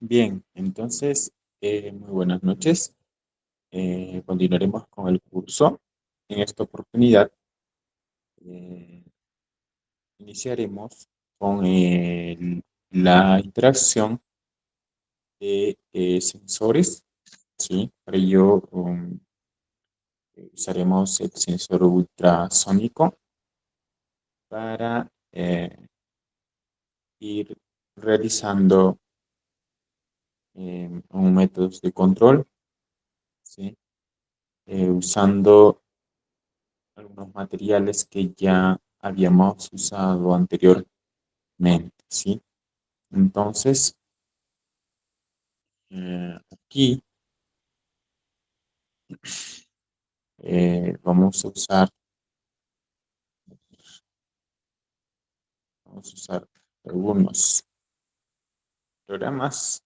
Bien, entonces, muy buenas noches. Continuaremos con el curso. En esta oportunidad, eh, iniciaremos con la interacción de sensores. ¿Sí? Para ello, usaremos el sensor ultrasónico para ir realizando un método de control, ¿sí? Usando algunos materiales que ya habíamos usado anteriormente, ¿sí? Entonces, aquí vamos a usar algunos programas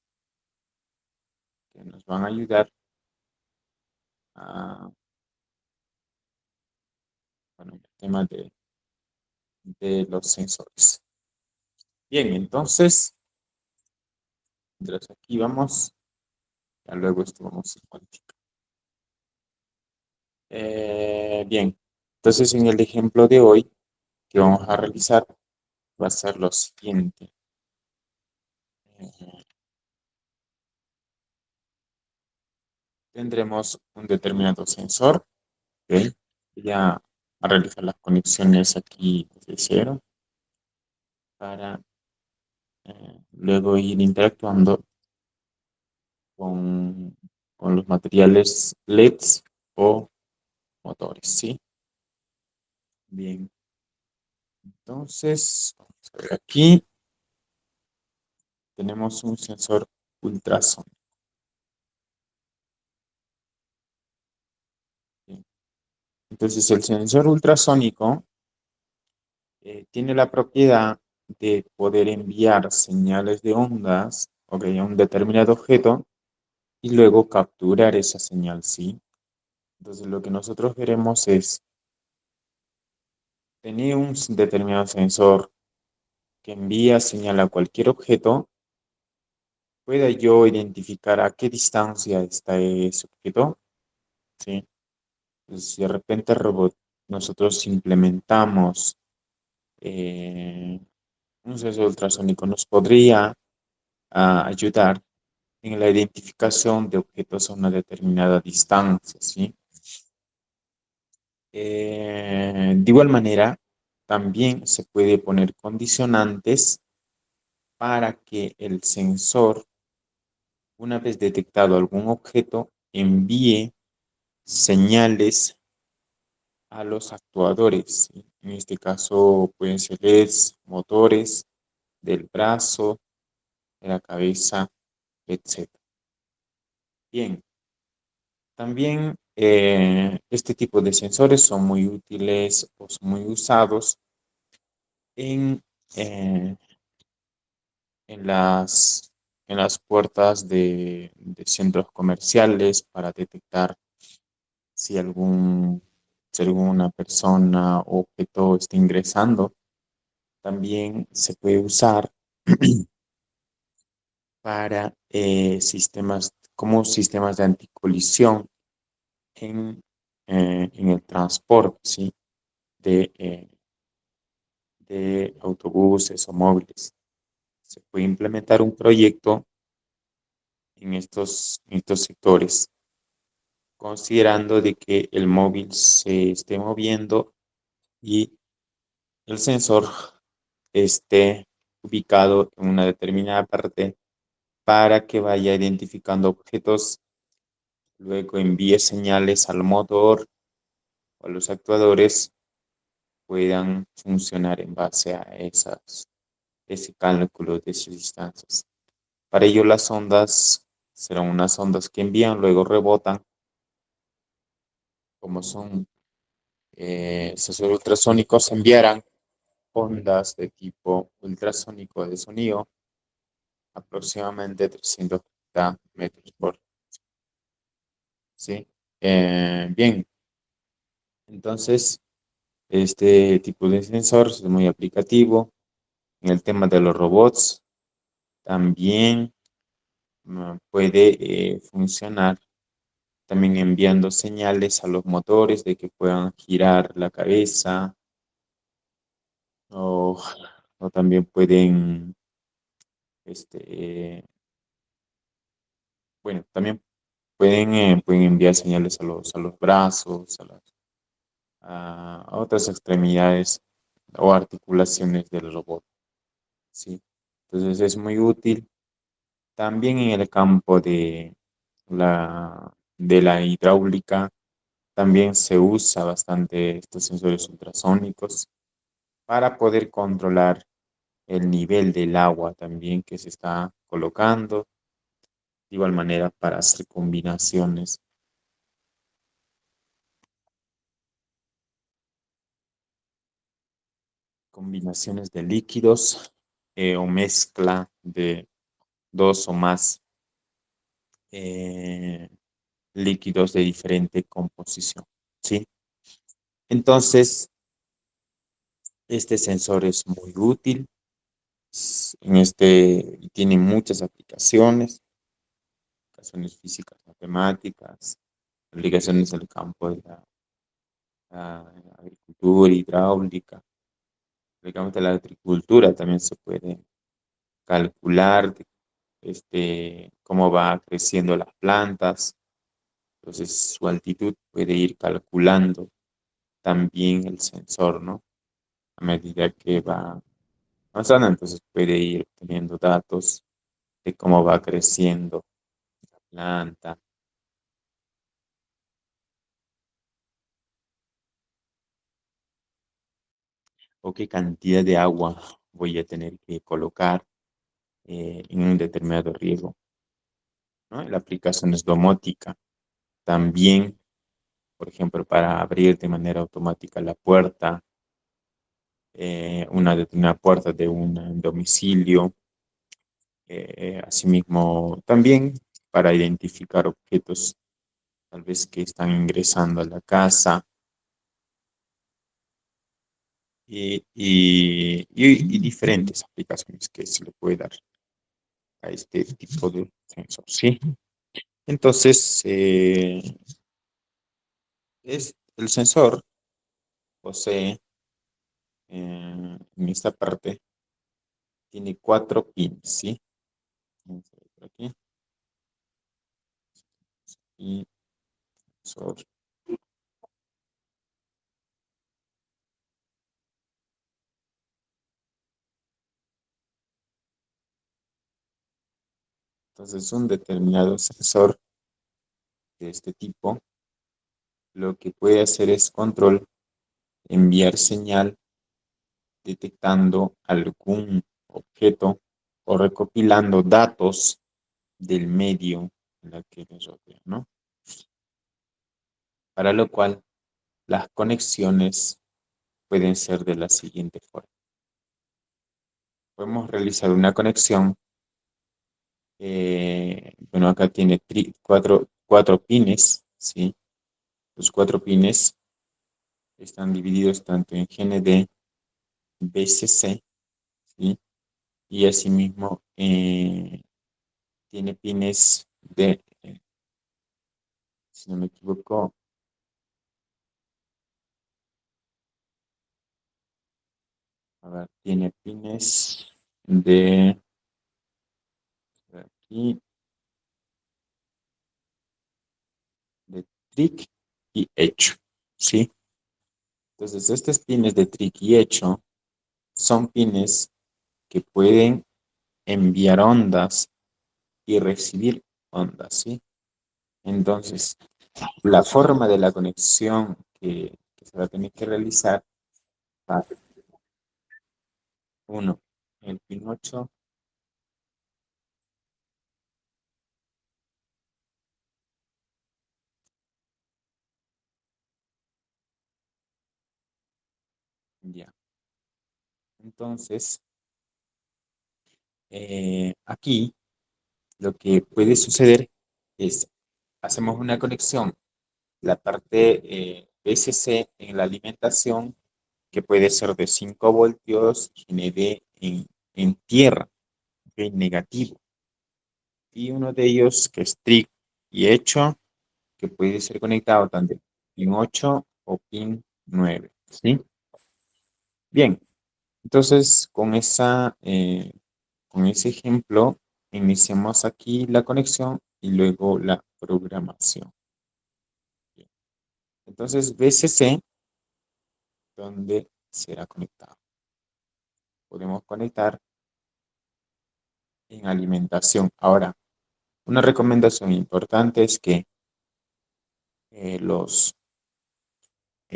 que nos van a ayudar a, bueno, el tema de los sensores. Bien, entonces, mientras aquí vamos, ya luego esto vamos a cuantificar. Bien, entonces en el ejemplo de hoy que vamos a realizar va a ser lo siguiente. Eh, Tendremos un determinado sensor, ¿ok? Voy a realizar las conexiones aquí desde cero para luego ir interactuando con, con los materiales LEDs o motores, ¿sí? Bien, entonces, vamos a ver aquí, tenemos un sensor ultrasónico. Bien. Entonces, el sensor ultrasónico tiene la propiedad de poder enviar señales de ondas, ok, a un determinado objeto y luego capturar esa señal, ¿sí? Entonces, lo que nosotros queremos es tener un determinado sensor que envía señal a cualquier objeto, pueda yo identificar a qué distancia está ese objeto, ¿sí? Entonces, si de repente robot, nosotros implementamos un sensor ultrasónico, nos podría ayudar en la identificación de objetos a una determinada distancia, ¿sí? De igual manera, también se puede poner condicionantes para que el sensor, una vez detectado algún objeto, envíe señales a los actuadores, ¿sí? En este caso pueden ser LEDs, motores del brazo, de la cabeza, etc. Bien, también este tipo de sensores son muy útiles o son muy usados en, eh, en en las puertas de centros comerciales para detectar si si alguna persona o objeto está ingresando. También se puede usar para sistemas como sistemas de anticolisión en, en el transporte, ¿sí? de, eh, de autobuses o móviles. Se puede implementar un proyecto en en estos sectores, considerando de que el móvil se esté moviendo y el sensor esté ubicado en una determinada parte para que vaya identificando objetos, luego envíe señales al motor o a los actuadores puedan funcionar en base a ese cálculo de esas distancias. Para ello las ondas serán unas ondas que envían, luego rebotan, como son sensores ultrasónicos, enviarán ondas de tipo ultrasónico de sonido aproximadamente 330 metros por, ¿sí? Bien, entonces este tipo de sensor es muy aplicativo en el tema de los robots también, puede funcionar también enviando señales a los motores de que puedan girar la cabeza o, o también pueden, este, bueno, también pueden enviar señales a los brazos, a otras extremidades o articulaciones del robot, ¿sí? Entonces es muy útil también en el campo de la hidráulica. También se usa bastante estos sensores ultrasónicos para poder controlar el nivel del agua también que se está colocando. De igual manera para hacer combinaciones de líquidos o mezcla de dos o más eh, líquidos de diferente composición, ¿sí? Entonces, este sensor es muy útil. Tiene muchas aplicaciones físicas, matemáticas, aplicaciones en el campo de la agricultura, hidráulica. Aplicamos de la agricultura también se puede calcular cómo va creciendo las plantas. Entonces, su altitud puede ir calculando también el sensor, ¿no? A medida que va avanzando, entonces puede ir teniendo datos de cómo va creciendo la planta o qué cantidad de agua voy a tener que colocar en un determinado riego, ¿no? La aplicación es domótica. También, por ejemplo, para abrir de manera automática la puerta, una determinada puerta de un domicilio. Asimismo, también para identificar objetos tal vez que están ingresando a la casa y diferentes aplicaciones que se le puede dar a este tipo de sensor, ¿sí? Entonces, el sensor posee en esta parte, tiene 4 pins, ¿sí? Vamos a ver por aquí. Y sensor. Entonces, un determinado sensor de este tipo, lo que puede hacer es control, enviar señal detectando algún objeto o recopilando datos del medio en la que nos rodea, ¿no? Para lo cual las conexiones pueden ser de la siguiente forma. Podemos realizar una conexión, bueno, acá tiene cuatro pines, ¿sí? Los 4 pines están divididos tanto en GND, BCC, ¿sí? Y asimismo tiene pines si no me equivoco, a ver, tiene pines aquí, de trick y hecho, ¿sí? Entonces, estos pines de trick y hecho son pines que pueden enviar ondas y recibir ondas, ¿sí? Entonces, la forma de la conexión que se va a tener que realizar va, uno, el pin 8, ya. Entonces, aquí lo que puede suceder es, hacemos una conexión, la parte BCC en la alimentación, que puede ser de 5 voltios, GND en tierra, en negativo. y uno de ellos que es TRIC y hecho, que puede ser conectado tanto pin 8 o pin 9, ¿sí? Bien, entonces con ese ejemplo iniciamos aquí la conexión y luego la programación. Bien. Entonces VCC, ¿dónde será conectado? Podemos conectar en alimentación. Ahora, una recomendación importante es que en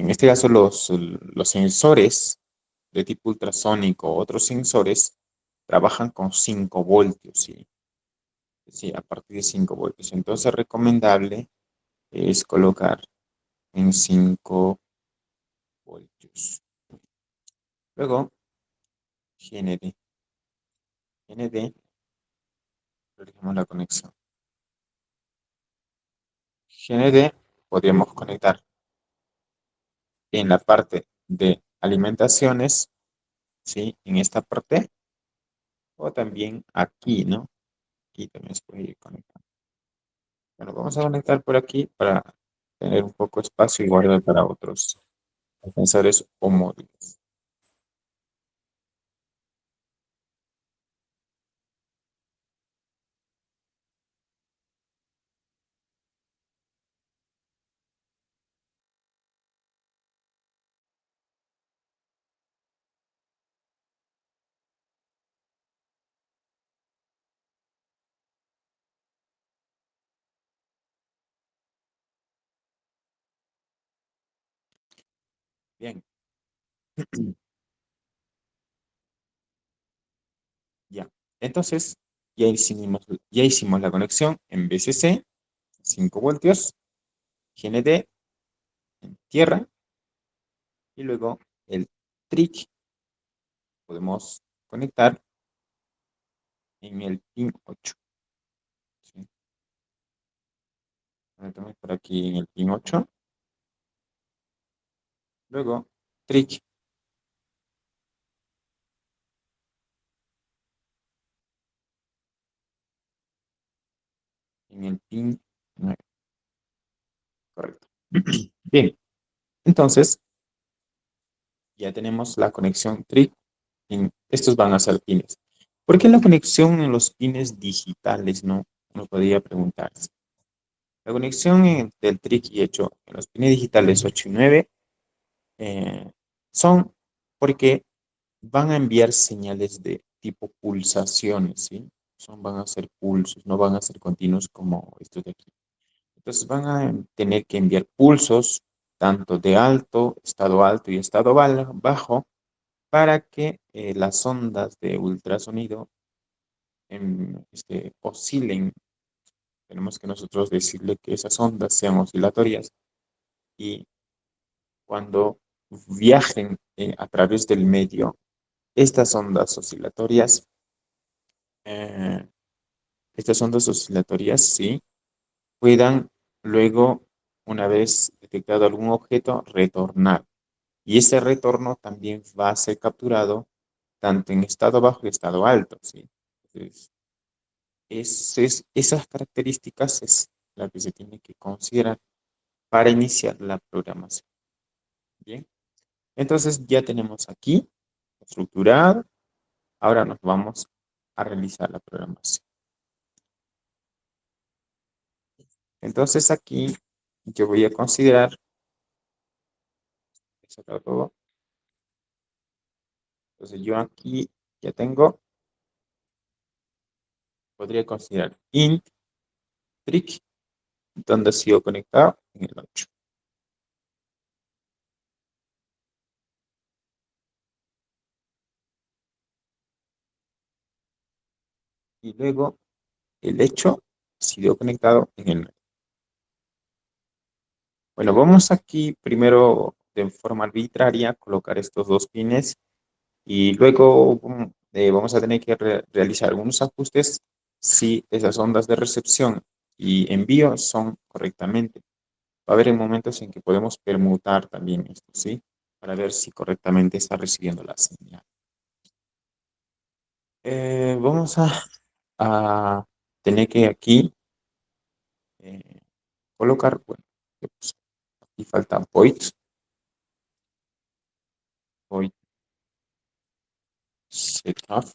este caso los sensores de tipo ultrasónico, otros sensores, trabajan con 5 voltios, ¿sí? Sí, a partir de 5 voltios. Entonces, recomendable es colocar en 5 voltios. Luego, GND. GND, realizamos la conexión. GND podríamos conectar en la parte de alimentaciones, ¿sí? En esta parte, o también aquí, ¿no? Aquí también se puede ir conectando. Bueno, vamos a conectar por aquí para tener un poco de espacio y guardar para otros sensores o módulos. Bien, ya. Entonces, ya hicimos la conexión en VCC, 5 voltios, GND en tierra, y luego el TRIC podemos conectar en el pin 8. ¿Sí? Conectamos por aquí en el pin 8. Luego, TRIC en el pin 9. Correcto. Bien, entonces ya tenemos la conexión TRIC. Estos van a ser pines. ¿Por qué la conexión en los pines digitales, no? Uno podría preguntarse. La conexión del TRIC y hecho en los pines digitales 8 y 9 son porque van a enviar señales de tipo pulsaciones, ¿sí? Van a ser pulsos, no van a ser continuos como estos de aquí. Entonces van a tener que enviar pulsos tanto de estado alto y estado bajo, para que las ondas de ultrasonido oscilen. Tenemos que nosotros decirle que esas ondas sean oscilatorias y cuando viajen a través del medio, estas ondas oscilatorias, eh, sí, puedan luego, una vez detectado algún objeto, retornar. Y ese retorno también va a ser capturado tanto en estado bajo y estado alto, ¿sí? Entonces, esas características es la que se tiene que considerar para iniciar la programación. Bien, entonces ya tenemos aquí estructurado. Ahora nos vamos a realizar la programación. Entonces aquí yo voy a considerar, sacar todo. Entonces yo aquí ya tengo, podría considerar int, trick, donde ha sido conectado en el 8. Y luego el hecho ha sido conectado en el 9. Bueno, vamos aquí primero de forma arbitraria colocar estos dos pines y luego vamos a tener que realizar algunos ajustes si esas ondas de recepción y envío son correctamente. Va a haber momentos en que podemos permutar también esto, ¿sí? Para ver si correctamente está recibiendo la señal. Vamos a tener que aquí colocar, bueno, pues, aquí falta void setup.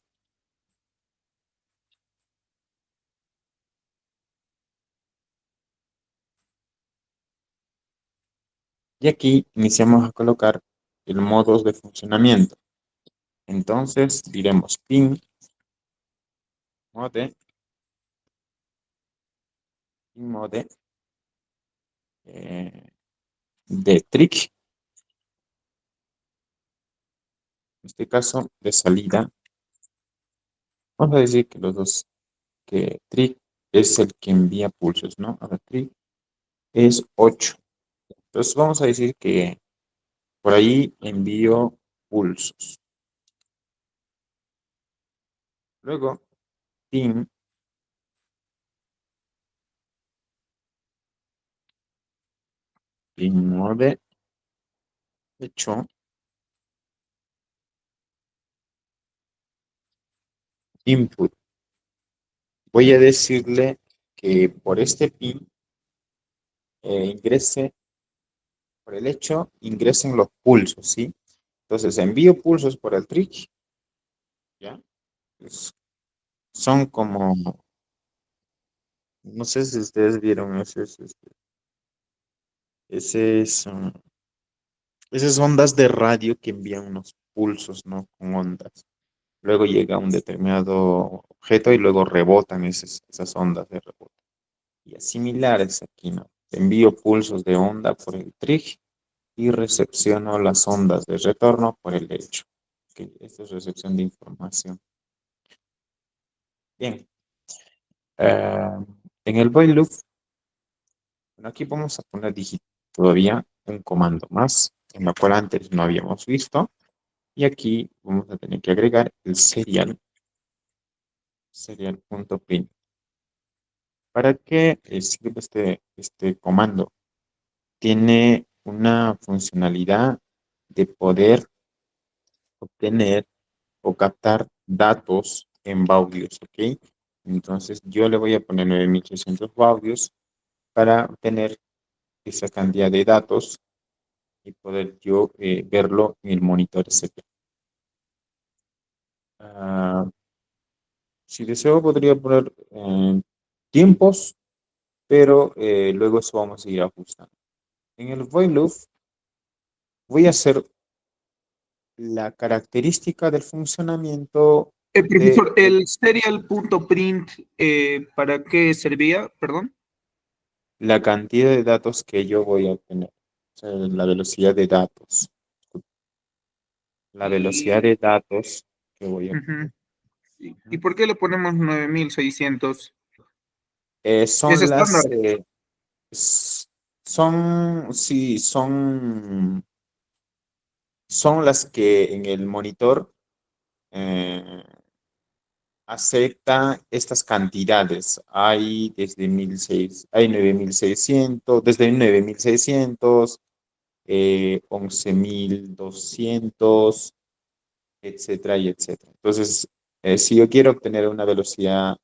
Y aquí iniciamos a colocar el modo de funcionamiento. Entonces diremos ping mode de trick, en este caso de salida. Vamos a decir que los dos, que trick es el que envía pulsos, ¿no? Ahora trick es 8. Entonces vamos a decir que por ahí envío pulsos. Luego ping mode hecho input. Voy a decirle que por este pin ingrese, por el hecho, ingresen los pulsos, ¿sí? Entonces envío pulsos por el trick, ¿ya? Pues, son como, no sé si ustedes vieron esas ondas de radio que envían unos pulsos, ¿no? Con ondas. Luego llega a un determinado objeto y luego rebotan esas ondas de rebote. Y es similar es aquí, ¿no? Envío pulsos de onda por el trig y recepciono las ondas de retorno por el hecho. Okay, esta es recepción de información. Bien. En el while loop, bueno, aquí vamos a poner todavía un comando más, en la cual antes no habíamos visto. Y aquí vamos a tener que agregar el serial.print. ¿Para qué sirve este comando? Tiene una funcionalidad de poder obtener o captar datos en baudios, ¿ok? Entonces yo le voy a poner 9600 baudios para obtener esa cantidad de datos y poder yo verlo en el monitor SP. Si deseo podría poner tiempos, pero luego eso vamos a ir ajustando. En el while loop voy a hacer la característica del funcionamiento de Profesor, el serial.print, ¿para qué servía? Perdón. la cantidad de datos que yo voy a obtener. O sea, la velocidad de datos. La velocidad Y, de datos que voy a obtener. ujú. ¿Y por qué le ponemos 9600? Es Son estándar. sí, son las que en el monitor eh, acepta estas cantidades. Hay desde 1600, hay 9600, desde 9600, 11200, etcétera y etcétera. Entonces, si yo quiero obtener una velocidad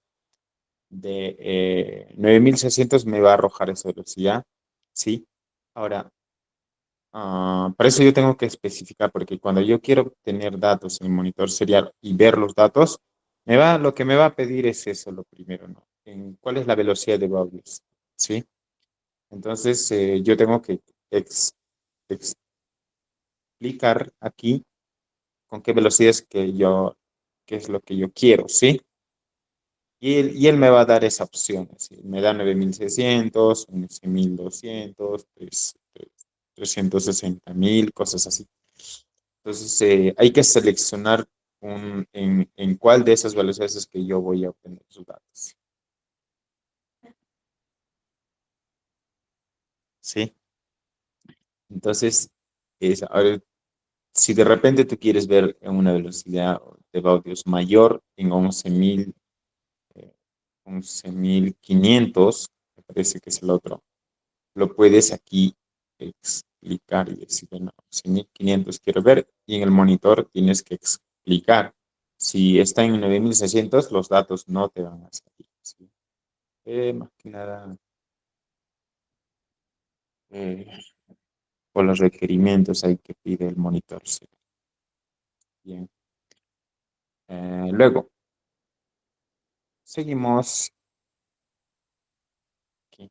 de 9600, me va a arrojar esa velocidad, ¿sí? Ahora, para eso yo tengo que especificar, porque cuando yo quiero obtener datos en el monitor serial y ver los datos, lo que me va a pedir es eso, lo primero, ¿no? ¿Cuál es la velocidad de Baudius? ¿Sí? Entonces, yo tengo que explicar aquí con qué velocidad es qué es lo que yo quiero, ¿sí? Y él me va a dar esa opción, ¿sí? Me da 9600, 11200, 360.000, cosas así. Entonces, hay que seleccionar en cuál de esas velocidades es que yo voy a obtener sus datos. ¿Sí? Entonces, ahora, si de repente tú quieres ver una velocidad de baudios mayor en 11.500, me parece que es el otro, lo puedes aquí explicar y decir, bueno, 11.500 quiero ver, y en el monitor tienes que explicar. Si está en 9600, los datos no te van a salir, ¿sí? Más que nada por los requerimientos hay que pide el monitor. Sí. Bien. Luego, seguimos aquí.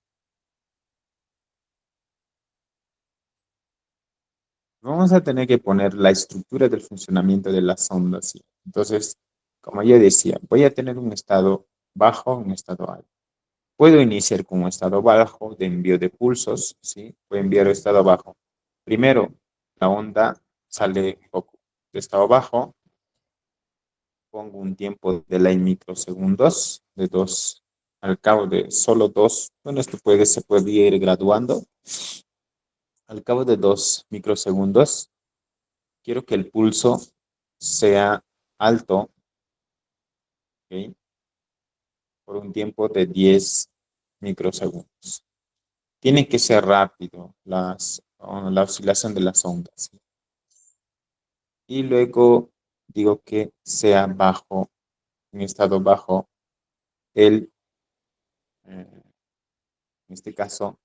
Vamos a tener que poner la estructura del funcionamiento de las ondas. ¿Sí? Entonces, como yo decía, voy a tener un estado bajo, un estado alto. Puedo iniciar con un estado bajo de envío de pulsos, ¿sí? Voy a enviar estado bajo. Primero, la onda sale poco de estado bajo. Pongo un tiempo de delay microsegundos, de 2, al cabo de solo 2. Bueno, esto se puede ir graduando. Al cabo de 2 microsegundos, quiero que el pulso sea alto, ¿ok? Por un tiempo de 10 microsegundos. Tiene que ser rápido la oscilación de las ondas. Y luego digo que sea bajo, en estado bajo, en este caso,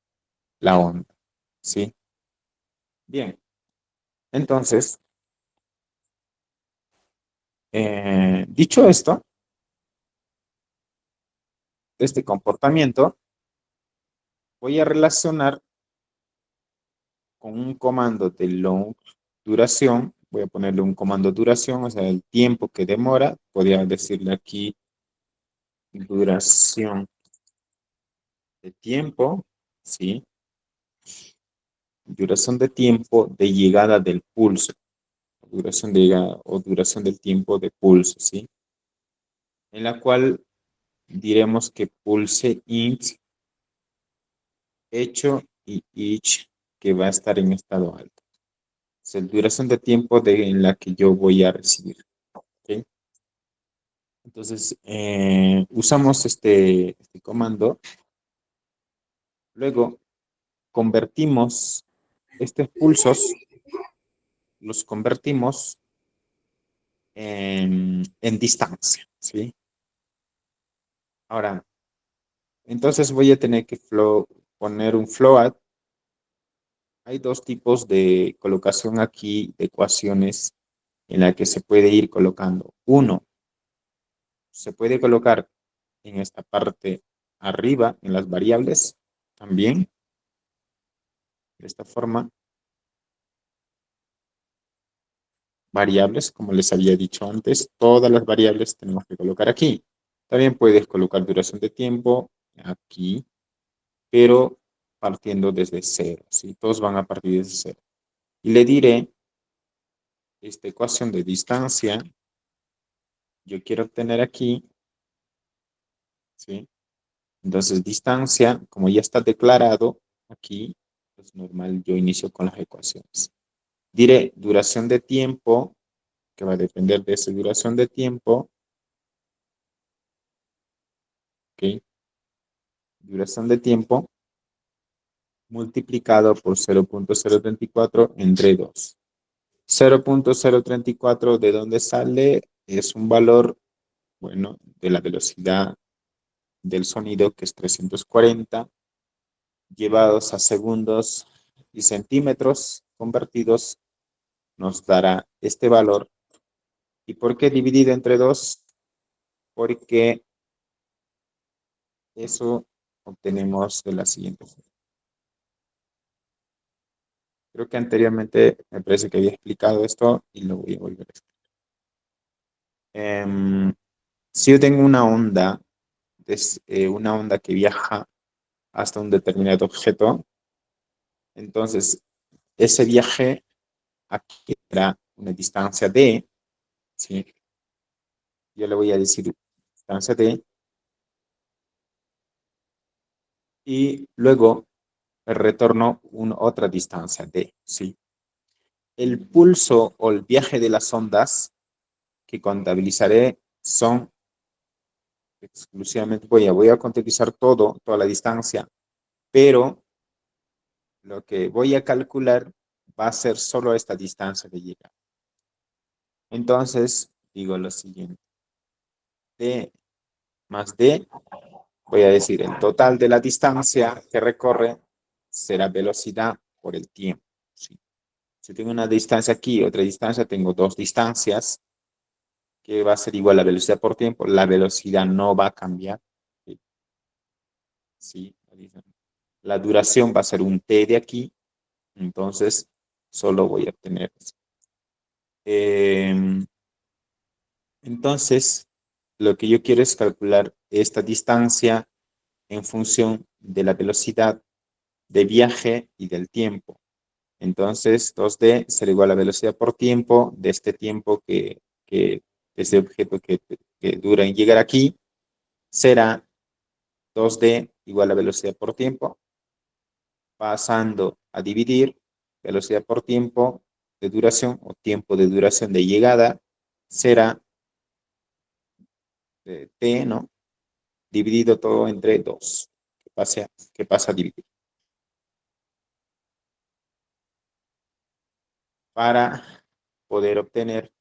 la onda. ¿Sí? Bien. Entonces, dicho esto, este comportamiento, voy a relacionar con un comando de long duración. Voy a ponerle un comando duración, o sea, el tiempo que demora. Podría decirle aquí duración de tiempo, ¿sí? Duración de tiempo de llegada del pulso. Duración de llegada o duración del tiempo de pulso, ¿sí? En la cual diremos que pulse int hecho y each que va a estar en estado alto. Es la duración de tiempo en la que yo voy a recibir. ¿Okay? Entonces, usamos este comando. Luego, convertimos estos pulsos, los convertimos en distancia. ¿Sí? Ahora, entonces voy a tener que poner un float. Hay dos tipos de colocación aquí de ecuaciones en la que se puede ir colocando. Uno, se puede colocar en esta parte arriba, en las variables, también, de esta forma. Variables, como les había dicho antes, todas las variables tenemos que colocar aquí. También puedes colocar duración de tiempo aquí, pero partiendo desde cero, ¿sí? Todos van a partir desde cero. Y le diré esta ecuación de distancia, yo quiero obtener aquí, ¿sí? Entonces, distancia, como ya está declarado aquí, pues normal, yo inicio con las ecuaciones. Diré duración de tiempo, que va a depender de esa duración de tiempo, ¿ok? Duración de tiempo multiplicado por 0.034 entre 2. 0.034, ¿de dónde sale? Es un valor, bueno, de la velocidad del sonido, que es 340, llevados a segundos y centímetros convertidos, nos dará este valor. ¿Y por qué dividido entre 2? Porque eso obtenemos de la siguiente forma. Creo que anteriormente me parece que había explicado esto y lo voy a volver a explicar. Si yo tengo una onda que viaja hasta un determinado objeto, entonces ese viaje aquí era una distancia d, ¿sí? Yo le voy a decir distancia d, y luego retorno otra distancia d, ¿sí? El pulso o el viaje de las ondas que contabilizaré son exclusivamente, voy a contabilizar toda la distancia, pero lo que voy a calcular va a ser solo esta distancia de llegada. Entonces, digo lo siguiente. D más D voy a decir, el total de la distancia que recorre será velocidad por el tiempo. ¿Sí? Si tengo una distancia aquí y otra distancia, tengo dos distancias que va a ser igual a la velocidad por tiempo. La velocidad no va a cambiar. ¿Sí? ¿Sí? La duración va a ser un t de aquí, entonces solo voy a obtener eso. Entonces, lo que yo quiero es calcular esta distancia en función de la velocidad de viaje y del tiempo. Entonces, 2D será igual a velocidad por tiempo de este tiempo que este objeto que dura en llegar aquí, será 2D igual a velocidad por tiempo, pasando a dividir velocidad por tiempo de duración o tiempo de duración de llegada, será T, ¿no? Dividido todo entre 2, que pasa a dividir. Para poder obtener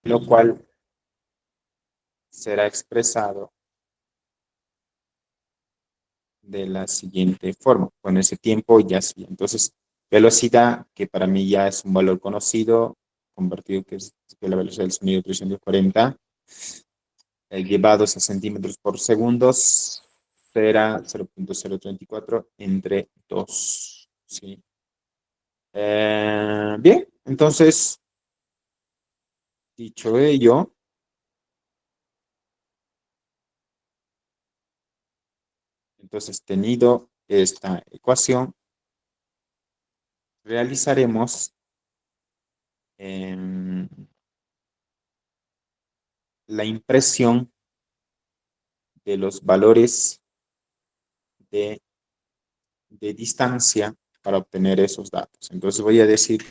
lo cual será expresado de la siguiente forma. Con ese tiempo ya sí. Entonces, velocidad, que para mí ya es un valor conocido, convertido que la velocidad del sonido 340, llevados a centímetros por segundo, será 0.034 entre 2. ¿Sí? Bien, entonces, dicho ello, entonces tenido esta ecuación, realizaremos la impresión de los valores de, de distancia para obtener esos datos. Entonces voy a decir,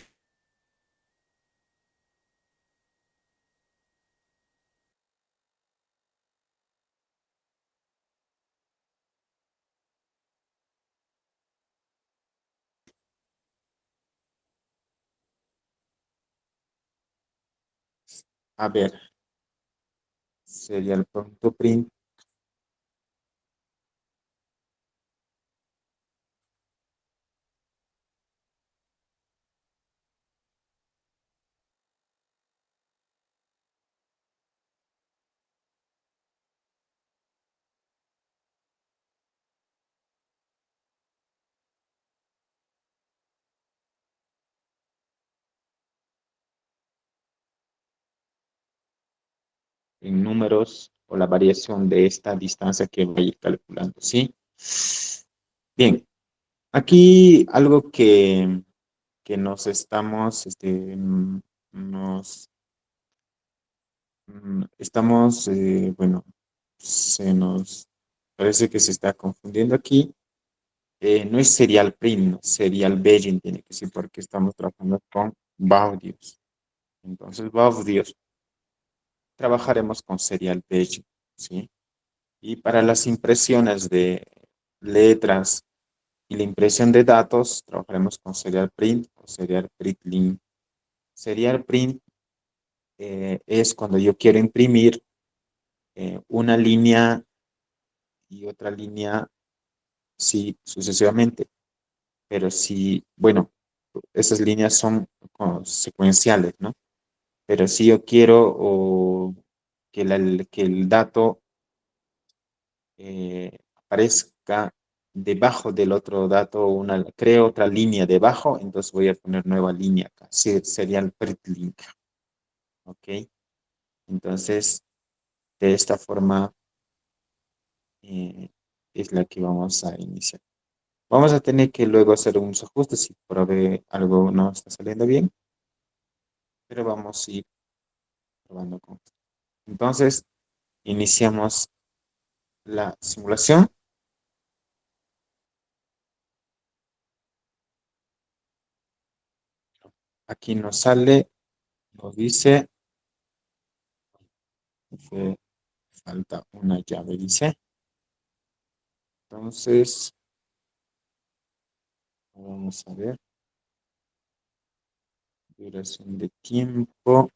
a ver, sería el punto print en números o la variación de esta distancia que voy a ir calculando, ¿sí? Bien, aquí algo que nos estamos, nos estamos, bueno, se nos parece que se está confundiendo aquí. No es serial print, no, serial Bayesian tiene que ser porque estamos trabajando con baudios. Entonces, baudios trabajaremos con serial Bayesian, ¿sí? Y para las impresiones de letras y la impresión de datos, trabajaremos con serial print o serial printlink. Serial print es cuando yo quiero imprimir una línea y otra línea, sí, sucesivamente. Pero si, bueno, esas líneas son secuenciales, ¿no? Pero si yo quiero que el dato aparezca debajo del otro dato, creo otra línea debajo, entonces voy a poner nueva línea acá. Sí, sería el link, ¿ok? Entonces, de esta forma eh, es la que vamos a iniciar. Vamos a tener que luego hacer unos ajustes si por ver algo no está saliendo bien, pero vamos a ir probando con esto. Entonces, iniciamos la simulación. Aquí nos sale, nos dice, falta una llave, dice. Entonces, vamos a ver. Duración de tiempo.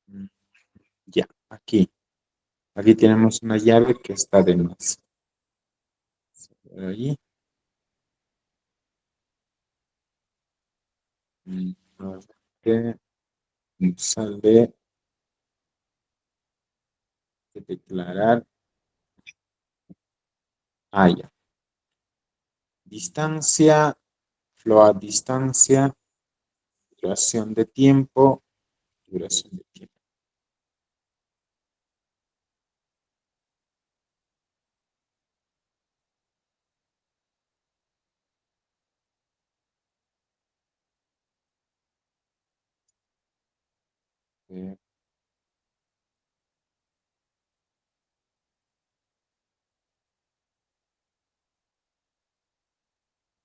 Mm, Ya, aquí. Aquí tenemos una llave que está de más. Ahí. A ver, sale de declarar. Ah, ya. Distancia, flow a distancia, duración de tiempo, duración de tiempo. Eh,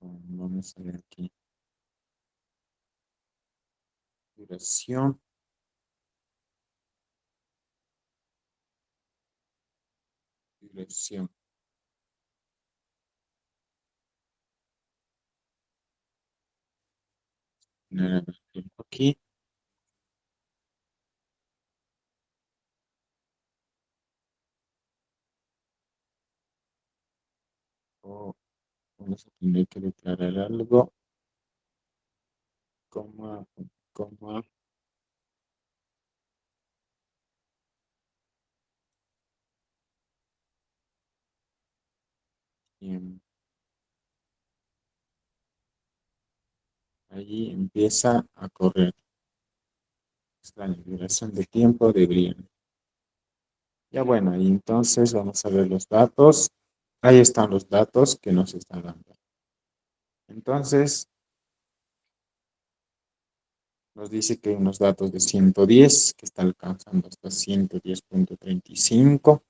Vamos a ver aquí. Duración, duración. Aquí. Oh, vamos a tener que declarar algo. Coma, coma. Bien. Allí empieza a correr. Es la duración de tiempo de Brian. Ya bueno, y entonces vamos a ver los datos. Ahí están los datos que nos están dando. Entonces, nos dice que hay unos datos de 110, que está alcanzando hasta 110.35.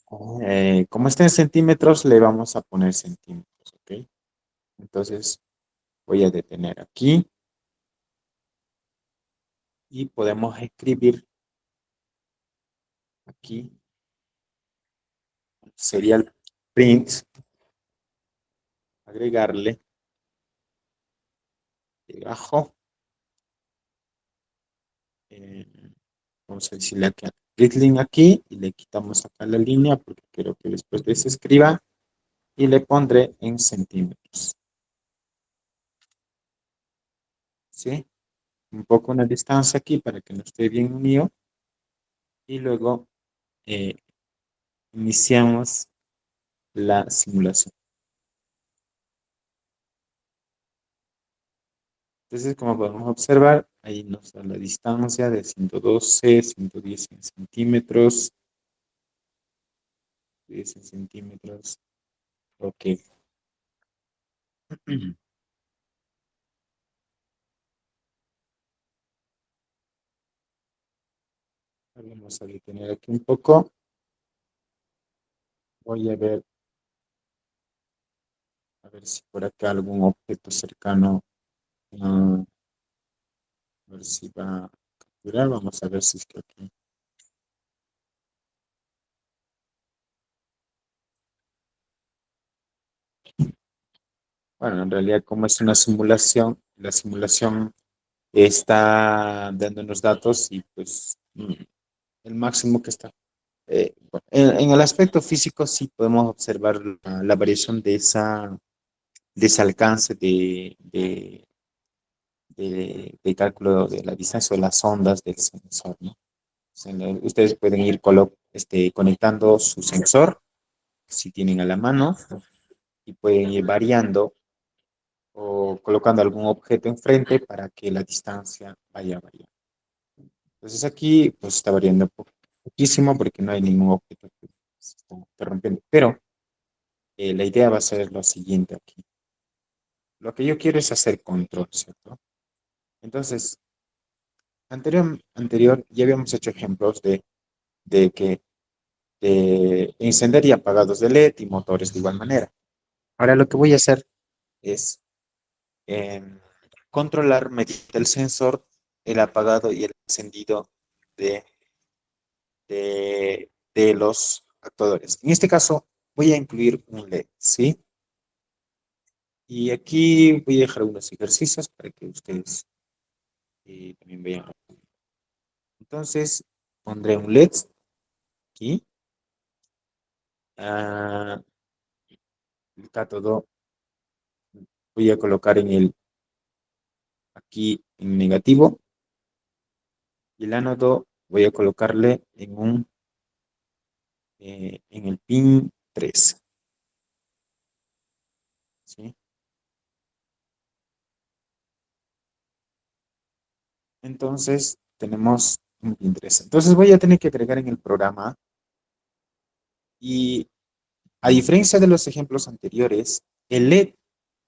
Como está en centímetros, le vamos a poner centímetros, ¿ok? Entonces, voy a detener aquí y podemos escribir aquí, sería el print, agregarle debajo, eh, vamos a decirle aquí, link aquí, y le quitamos acá la línea porque quiero que después de se escriba y le pondré en centímetros, ¿sí? Un poco una distancia aquí para que no esté bien unido y luego eh, iniciamos la simulación. Entonces, como podemos observar, ahí nos da la distancia de 112, 110 en centímetros, 10 en centímetros. Ok. Vamos a detener aquí un poco. Voy a ver si por acá algún objeto cercano, a ver si va a capturar. Vamos a ver si es que aquí. Bueno, en realidad como es una simulación, la simulación está dándonos datos y pues el máximo que está. Bueno, en el aspecto físico sí podemos observar la variación de ese alcance de cálculo de la distancia o las ondas del sensor, ¿no? O sea, ustedes pueden ir conectando su sensor, si tienen a la mano, y pueden ir variando o colocando algún objeto enfrente para que la distancia vaya variando. Entonces aquí pues está variando poquísimo porque no hay ningún objeto que se está interrumpiendo. Pero la idea va a ser lo siguiente aquí. Lo que yo quiero es hacer control, ¿cierto? Entonces, anterior ya habíamos hecho ejemplos de que de encender y apagados de LED y motores de igual manera. Ahora lo que voy a hacer es controlar mediante el sensor el apagado y el encendido de, de los actuadores. En este caso, voy a incluir un LED, ¿sí? Y aquí voy a dejar unos ejercicios para que ustedes también vean. Entonces, pondré un LED aquí. Ah, el cátodo voy a colocar aquí en negativo. Y el ánodo voy a colocarle en el pin 3. ¿Sí? Entonces, tenemos un pin 3. Entonces, voy a tener que agregar en el programa. Y a diferencia de los ejemplos anteriores, el LED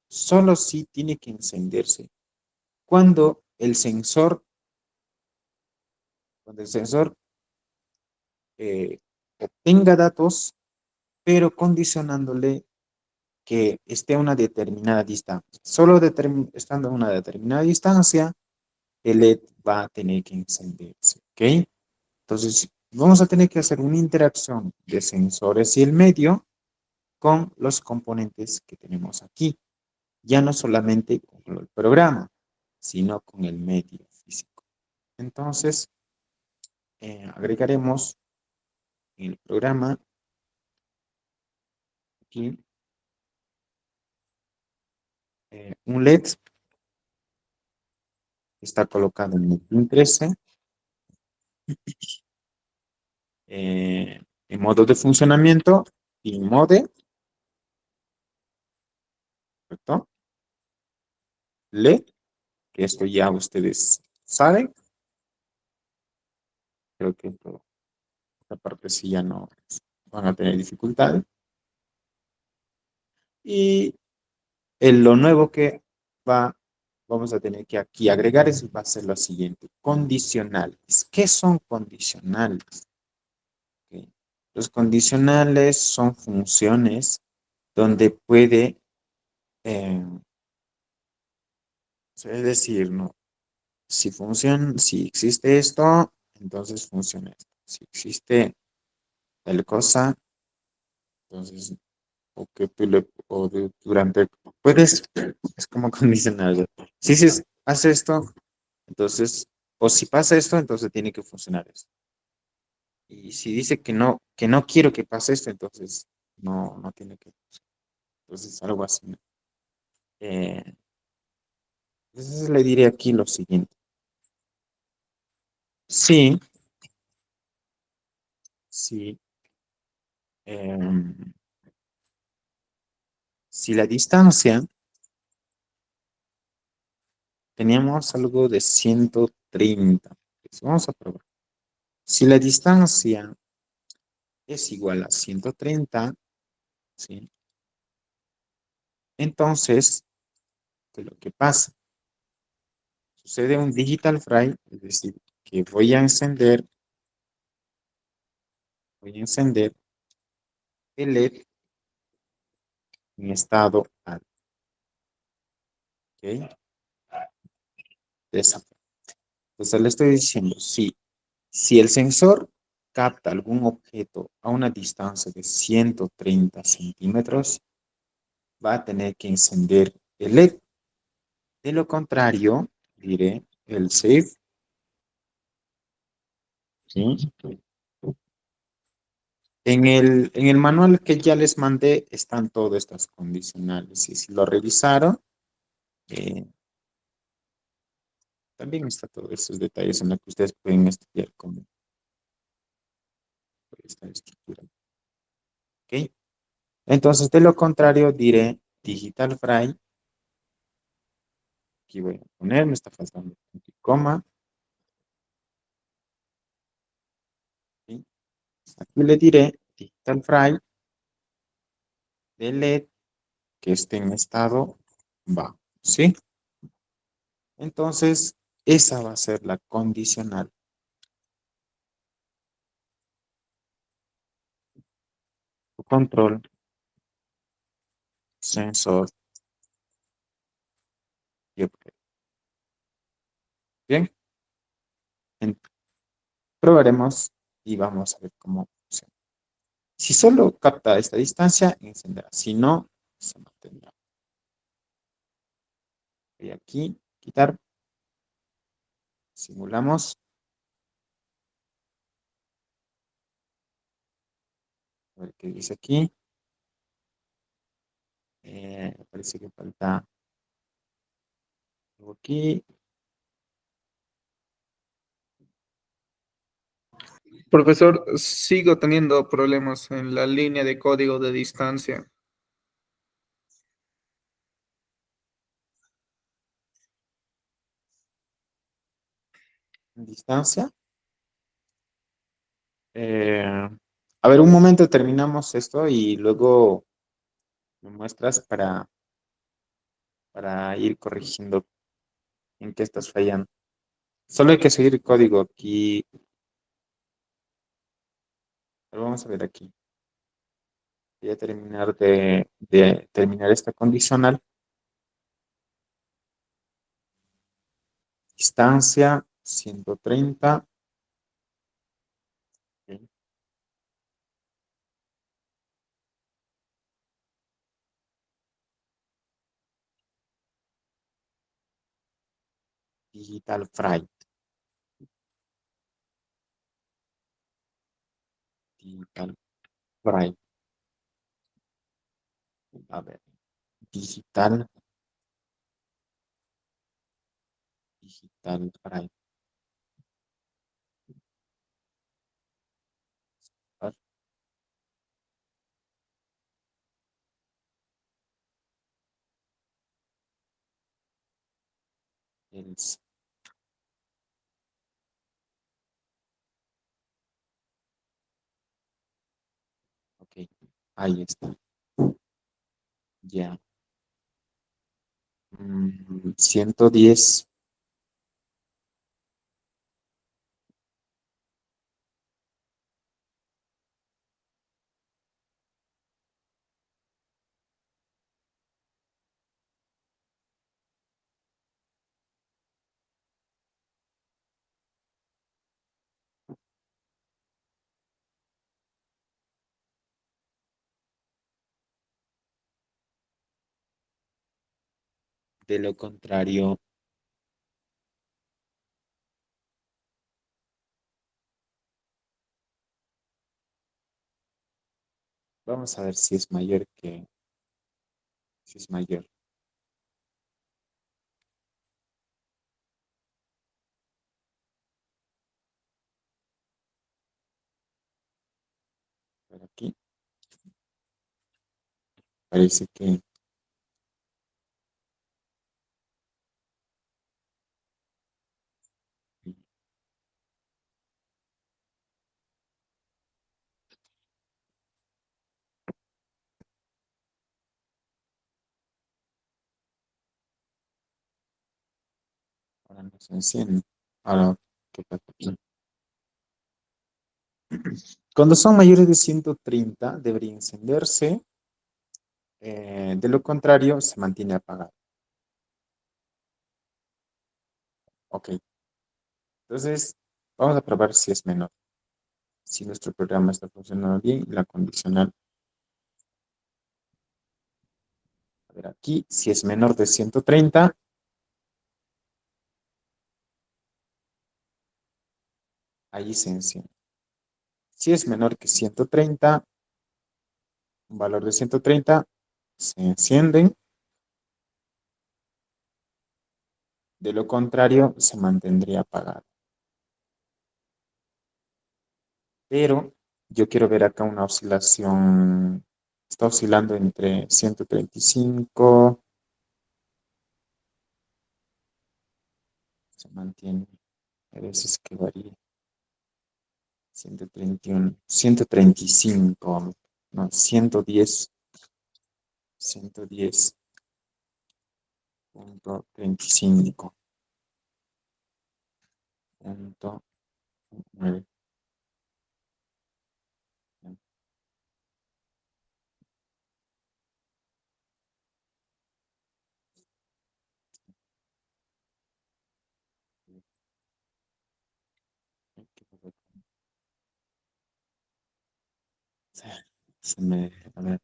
solo sí tiene que encenderse cuando el sensor eh, obtenga datos, pero condicionándole que esté a una determinada distancia. Solo estando a una determinada distancia, el LED va a tener que encenderse, ¿ok? Entonces, vamos a tener que hacer una interacción de sensores y el medio con los componentes que tenemos aquí. Ya no solamente con el programa, sino con el medio físico. Entonces, agregaremos en el programa aquí un LED que está colocado en el pin 13 en modo de funcionamiento y mode, ¿correcto? LED, que esto ya ustedes saben. Creo que esta parte sí ya no van a tener dificultades. Y lo nuevo que vamos a tener que aquí agregar va a ser lo siguiente, condicionales. ¿Qué son condicionales? Okay. Los condicionales son funciones donde puede, es decir, ¿no? Si existe esto, entonces funciona esto. Si existe tal cosa, entonces, o que tú durante, puedes, es como condicional. Si hace esto, entonces, o si pasa esto, entonces tiene que funcionar esto. Y si dice que no quiero que pase esto, entonces no tiene que funcionar. Entonces, algo así, ¿no? Eh, entonces le diré aquí lo siguiente. Sí, sí. em, si la distancia, teníamos algo de 130. Pues vamos a probar. Si la distancia es igual a 130, ¿sí? Entonces, ¿qué es lo que pasa? Sucede un digital fry, es decir, que voy a encender el LED en estado alto, ¿ok? De esa forma. Entonces le estoy diciendo, si el sensor capta algún objeto a una distancia de 130 centímetros, va a tener que encender el LED. De lo contrario, diré el save, ¿sí? En el manual que ya les mandé están todas estas condicionales y si lo revisaron, eh, también está todos esos detalles en los que ustedes pueden estudiar cómo esta estructura. ¿Ok? Entonces, de lo contrario, diré digital fry. Aquí voy a poner, me está faltando punto y coma. ¿Sí? Aquí le diré digital fry de LED que esté en estado bajo. ¿Sí? Entonces, esa va a ser la condicional. Control, sensor Bien, en- probaremos y vamos a ver cómo funciona. Si solo capta esta distancia, encenderá. Si no, se mantendrá. Voy aquí, quitar, simulamos. A ver qué dice aquí. Parece que falta algo aquí. Profesor, sigo teniendo problemas en la línea de código de distancia. Distancia. Eh, a ver, un momento terminamos esto y luego me muestras para ir corrigiendo en qué estás fallando. Solo hay que seguir el código aquí. Pero vamos a ver aquí. Voy a terminar de terminar esta condicional. Distancia 130. Ok. Digital Freight. Digital Freight. A ver. Digital. Digital Freight. Ok. Ahí está. Ya. 110 De lo contrario, vamos a ver si es mayor que, si es mayor. Por aquí parece que ahora no se enciende. Ahora, ¿qué pasa aquí? Cuando son mayores de 130 debería encenderse. De lo contrario, se mantiene apagado. Ok, entonces vamos a probar si es menor. Si nuestro programa está funcionando bien, la condicional. A ver aquí, si es menor de 130, ahí se enciende. Si es menor que 130, un valor de 130, se encienden. De lo contrario, se mantendría apagado. Pero yo quiero ver acá una oscilación. Está oscilando entre 135, se mantiene. A veces que varía. 131, 135, no, 110, 110.35, punto 9. ¿Qué pasó? Se me, a ver,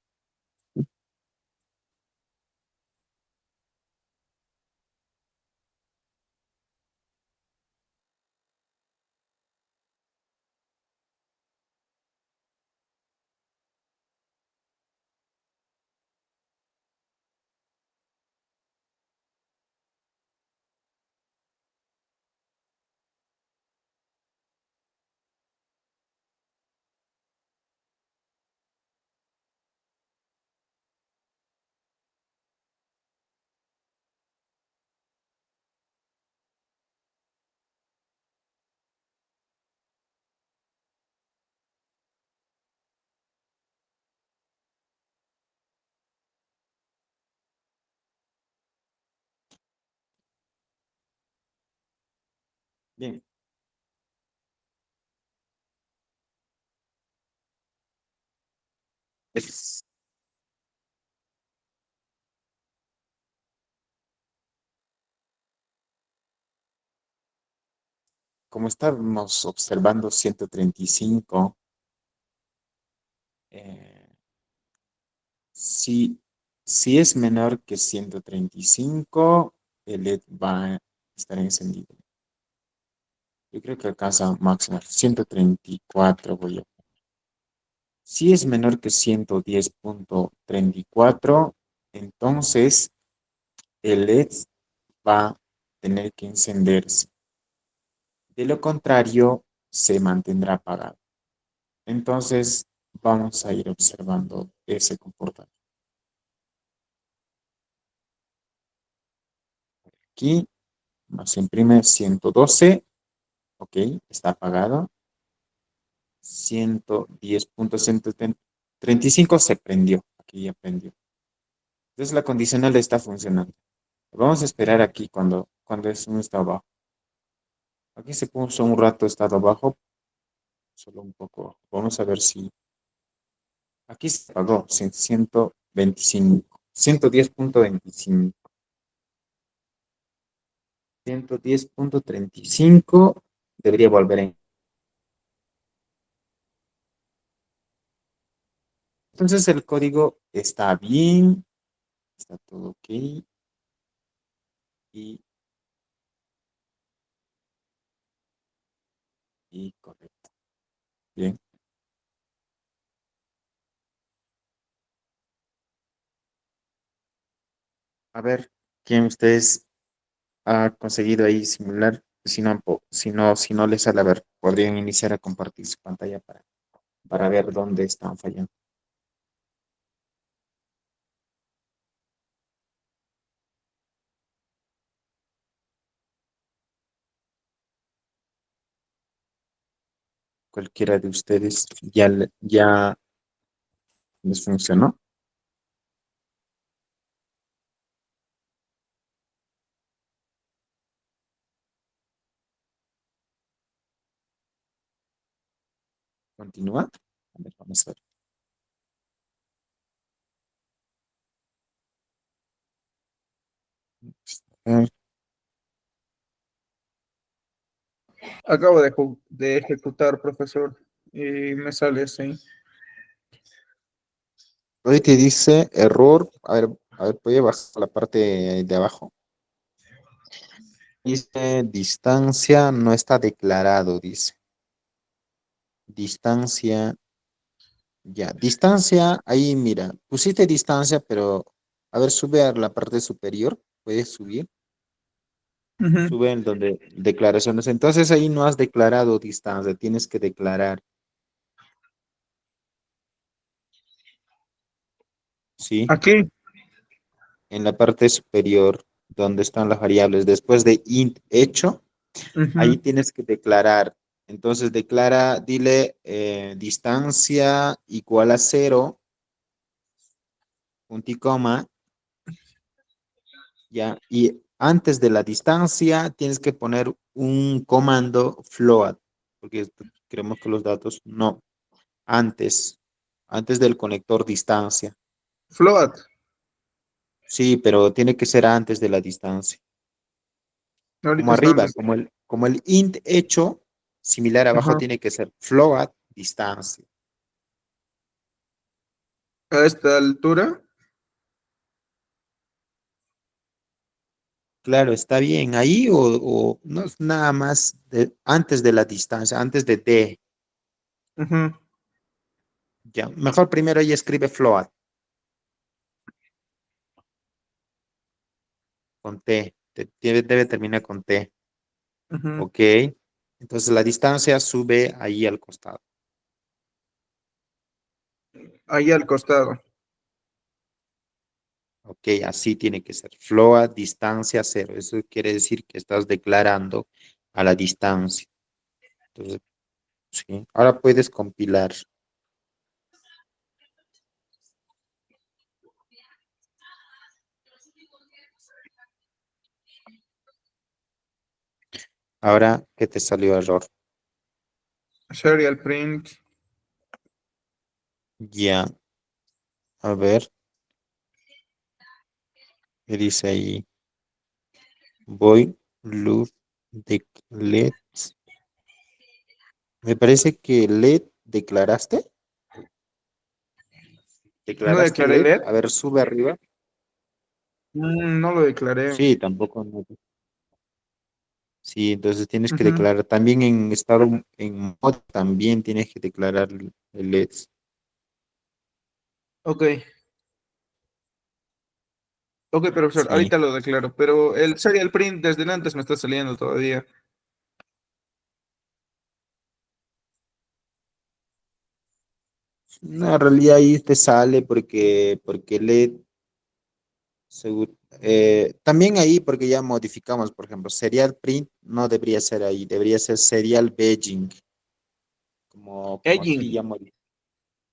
bien. Es, como estábamos observando 135, eh, si, si es menor que 135, el LED va a estar encendido. Yo creo que alcanza máximo 134, voy a. Si es menor que 110.34, entonces el LED va a tener que encenderse. De lo contrario, se mantendrá apagado. Entonces, vamos a ir observando ese comportamiento. Aquí nos imprime 112, ok, está apagado. 110.135 se prendió, aquí ya prendió. Entonces la condicional está funcionando. Vamos a esperar aquí cuando es un estado bajo. Aquí se puso un rato estado bajo, solo un poco. Vamos a ver si. Aquí se apagó, 125, 110.25. 110.35 debería volver en. Entonces el código está bien, está todo ok y, y correcto. Bien. A ver, ¿quién ustedes ha conseguido ahí simular? Si no les sale, a ver, podrían iniciar a compartir su pantalla para ver dónde están fallando. Cualquiera de ustedes ya les funcionó. Continúa. A ver, vamos a ver. Eh, Acabo de ejecutar, profesor, y me sale así. Hoy te dice error. A ver, voy a bajar la parte de abajo. Dice distancia no está declarado, dice. Distancia, ya. Distancia, ahí mira, pusiste distancia, pero a ver, sube a la parte superior. Puedes subir. Ujú. Sube en donde declaraciones. Entonces ahí no has declarado distancia, tienes que declarar, ¿sí? Aquí. En la parte superior, donde están las variables, después de int hecho, ahí Ujú. tienes que declarar. Entonces declara, dile distancia igual a 0, punto y coma, ya. Y antes de la distancia tienes que poner un comando float, porque queremos que los datos no, antes, antes del conector distancia. Float. Sí, pero tiene que ser antes de la distancia. Como Ahorita están arriba, como el int hecho, Similar abajo Ajá. tiene que ser float distancia. A esta altura. Claro, está bien. Ahí o no es nada más antes de la distancia, antes de D. Ujú, Ya. Mejor primero ahí escribe float con T. Debe terminar con T. ujú. Ok. Entonces la distancia sube ahí al costado. Ahí al costado. Ok, así tiene que ser. Float distancia cero. Eso quiere decir que estás declarando a la distancia. Entonces, sí. Ahora puedes compilar. Ahora que te salió error. Serial print. Ya. A ver, ¿qué dice ahí? Voy, loop, let. Me parece que let declaraste. ¿No ¿Declaraste declaré let? LED? A ver, sube arriba. No lo declaré. Sí, tampoco. Sí, entonces tienes que Ujú. declarar. También en estado en mod también tienes que declarar el let. Ok. Ok, profesor, Sí. ahorita lo declaro, pero el serial print desde antes me está saliendo todavía. No, en realidad ahí te sale porque let también ahí porque ya modificamos, por ejemplo, serial print no debería ser ahí, debería ser serial Beijing, como aquí Edging. ya modificamos.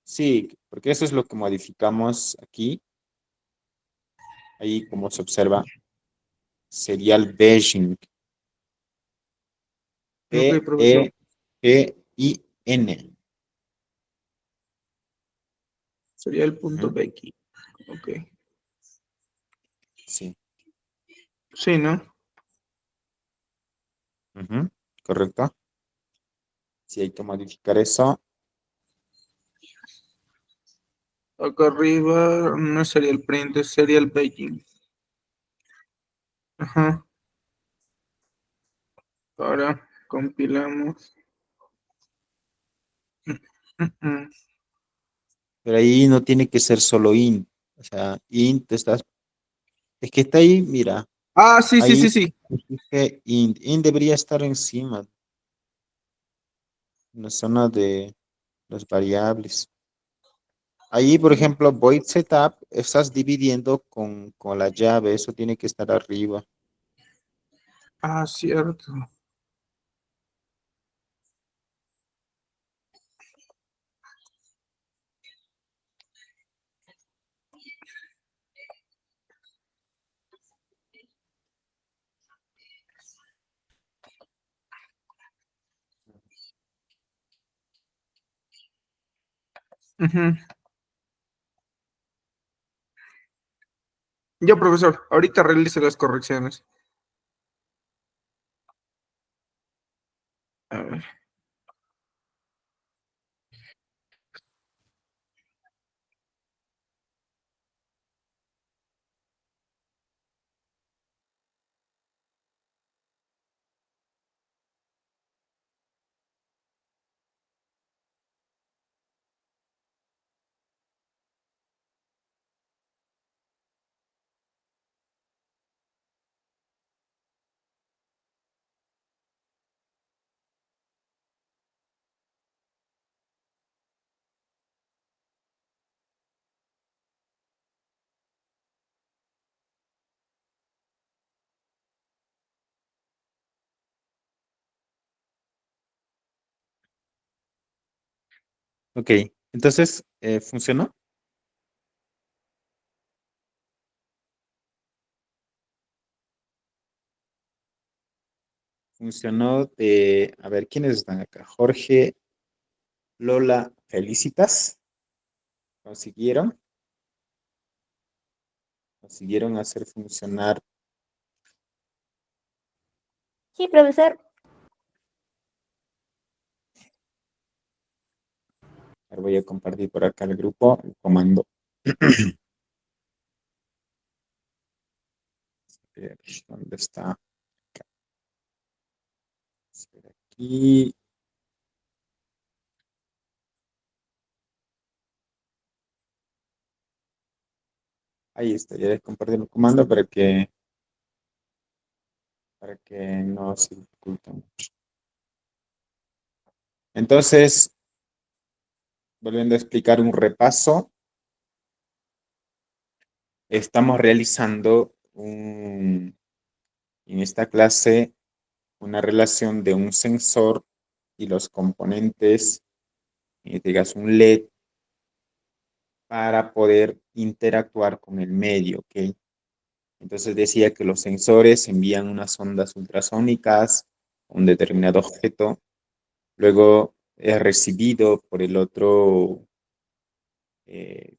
Sí, porque eso es lo que modificamos aquí, ahí como se observa, serial Beijing, Ok, profesor. Bein. Sería el punto Ujú, Becky. Ok. sí, Sí, ¿no? ujú, correcto. Sí, hay que modificar eso. Acá arriba no sería el print, sería el Beijing. Ajá. Ahora compilamos. Mm, mm. Pero ahí no tiene que ser solo int. O sea, int estás. Es que está ahí, mira, Ah, sí, sí, ahí sí, sí. dije int. Int debería estar encima, en la zona de las variables. Ahí, por ejemplo, void setup, estás dividiendo con la llave, eso tiene que estar arriba. Ah, cierto. Ujú. Yo, profesor, ahorita realice las correcciones. A ver. Ok, entonces, ¿funcionó? Funcionó a ver, ¿quiénes están acá? Jorge, Lola, Felicitas, consiguieron, consiguieron hacer funcionar. Sí, profesor. Ahora voy a compartir por acá el grupo, el comando. ¿Dónde está? Acá. Aquí. Ahí está, ya les compartí el comando para que no se dificulte mucho. Entonces, volviendo a explicar un repaso, estamos realizando en esta clase una relación de un sensor y los componentes, digas un LED, para poder interactuar con el medio, ¿ok? Entonces decía que los sensores envían unas ondas ultrasónicas a un determinado objeto, luego es recibido por el otro, eh,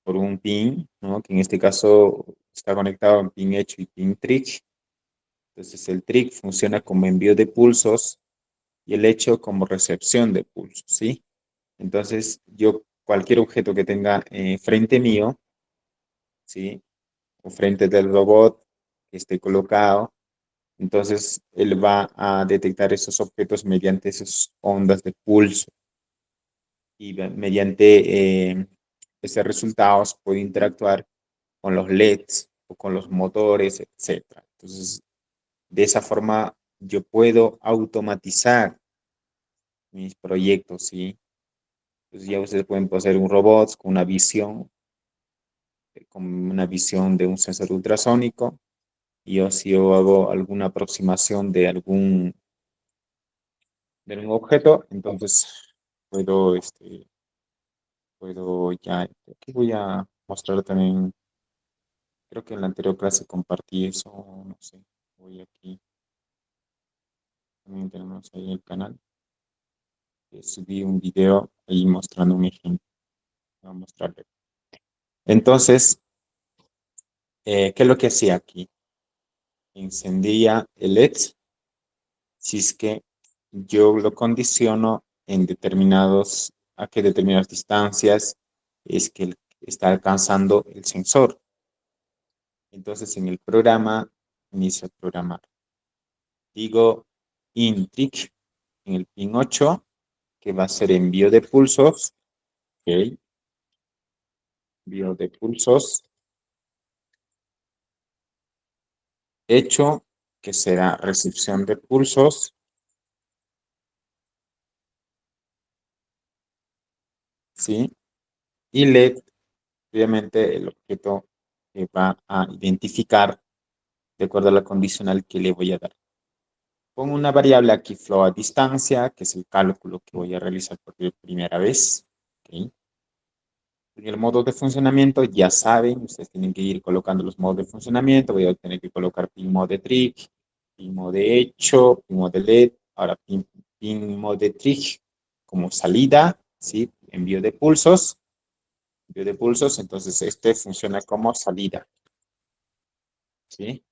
por un pin, ¿no? Que en este caso está conectado a un pin hecho y pin trick. Entonces el trick funciona como envío de pulsos y el hecho como recepción de pulsos, ¿sí? Entonces yo cualquier objeto que tenga frente mío, ¿sí? O frente del robot que esté colocado, entonces él va a detectar esos objetos mediante esas ondas de pulso y mediante esos resultados puede interactuar con los LEDs o con los motores, etcétera. Entonces, de esa forma yo puedo automatizar mis proyectos, ¿sí? Entonces ya ustedes pueden poseer un robot con una visión de un sensor ultrasónico, y yo si yo hago alguna aproximación de un objeto, entonces puedo, puedo ya, aquí voy a mostrar también, creo que en la anterior clase compartí eso, no sé, voy aquí, también tenemos ahí el canal, subí un video ahí mostrando un ejemplo, voy a mostrarle. Entonces, ¿qué es lo que hacía aquí? Encendía el LED si es que yo lo condiciono a que determinadas distancias es que está alcanzando el sensor. Entonces en el programa inicio a programar. Digo intric en el pin 8, que va a ser envío de pulsos. Ok, envío de pulsos. Hecho, que será recepción de pulsos. ¿Sí? Y LED, obviamente, el objeto que va a identificar de acuerdo a la condicional que le voy a dar. Pongo una variable aquí, flow a distancia, que es el cálculo que voy a realizar por primera vez. ¿Okay? En el modo de funcionamiento, ya saben, ustedes tienen que ir colocando los modos de funcionamiento. Voy a tener que colocar pin mode trick, pin mode hecho, pin mode LED, ahora pin mode trick como salida, ¿sí? Envío de pulsos, entonces este funciona como salida, ¿sí?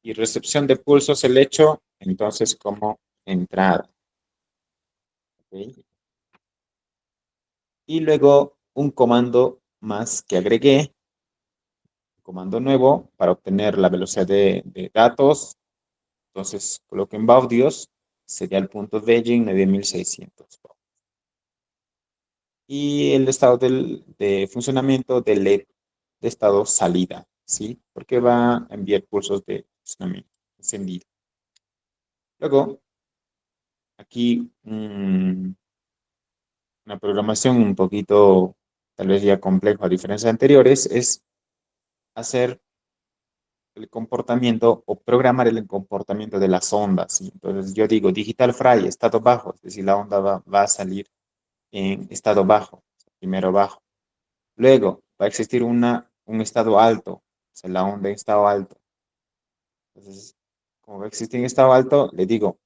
Y recepción de pulsos el hecho, entonces como entrada. ¿Okay? Y luego un comando más que agregué, un comando nuevo para obtener la velocidad de datos. Entonces coloco en baudios, sería el punto Beijing 9600. Y el estado de funcionamiento del LED de estado salida, ¿sí? Porque va a enviar pulsos de funcionamiento encendido. Luego, aquí una programación un poquito, tal vez ya complejo a diferencia de anteriores, es hacer el comportamiento o programar el comportamiento de las ondas, ¿sí? Entonces yo digo digital fry, estado bajo, es decir, la onda va a salir en estado bajo, primero bajo. Luego va a existir un estado alto, o sea, la onda en estado alto. Entonces, como va a existir en estado alto, le digo,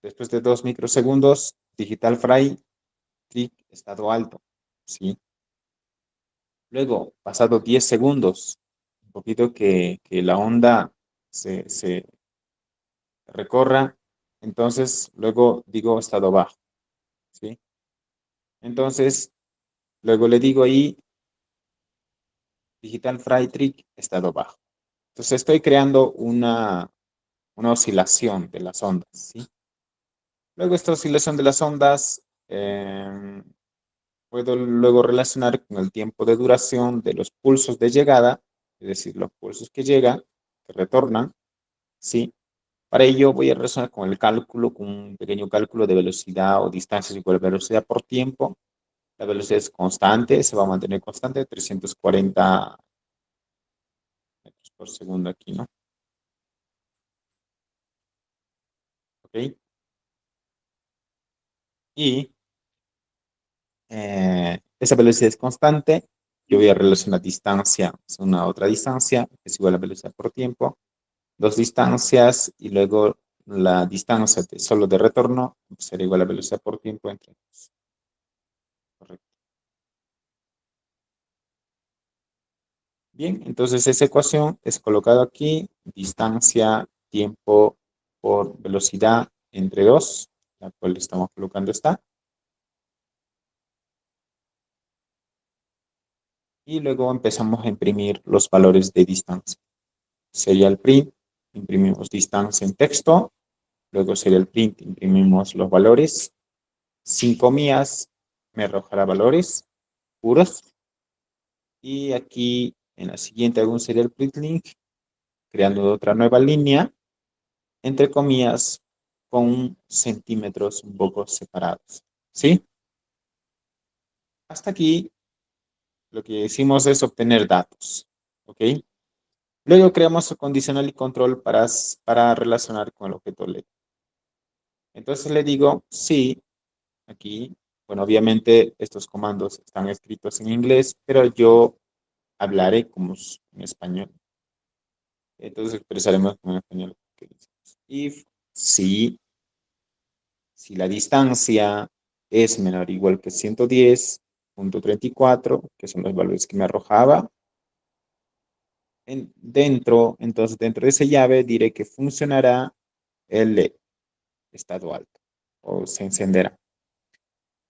después de 2 microsegundos, digital fry, clic, estado alto, ¿sí? Luego, pasado 10 segundos, un poquito que la onda se recorra, entonces luego digo estado bajo, ¿sí? Entonces, luego le digo ahí, Digital Fry Trick, estado bajo. Entonces, estoy creando una oscilación de las ondas, ¿sí? Luego, esta oscilación de las ondas, puedo luego relacionar con el tiempo de duración de los pulsos de llegada, es decir, los pulsos que llegan, que retornan, ¿sí? Para ello voy a relacionar con el cálculo, con un pequeño cálculo de velocidad o distancias igual a velocidad por tiempo. La velocidad es constante, se va a mantener constante, 340 metros por segundo aquí, ¿no? ¿Ok? Y esa velocidad es constante. Yo voy a relacionar distancia, es una otra distancia, que es igual a velocidad por tiempo. Dos distancias y luego la distancia solo de retorno será igual a velocidad por tiempo entre dos. Correcto. Bien, entonces esa ecuación es colocada aquí, distancia, tiempo por velocidad entre dos, la cual estamos colocando está. Y luego empezamos a imprimir los valores de distancia. Sería el print, imprimimos distancia en texto, luego sería el print, imprimimos los valores, sin comillas, me arrojará valores puros, y aquí en la siguiente hago un serial print link, creando otra nueva línea, entre comillas, con centímetros un poco separados, ¿sí? Hasta aquí lo que hicimos es obtener datos, ¿ok? Luego creamos el condicional y control para relacionar con el objeto LED. Entonces le digo, sí, aquí, bueno, obviamente estos comandos están escritos en inglés, pero yo hablaré como en español. Entonces expresaremos como en español. If, si la distancia es menor o igual que 110.34, que son los valores que me arrojaba, entonces dentro de esa llave diré que funcionará el LED, estado alto, o se encenderá.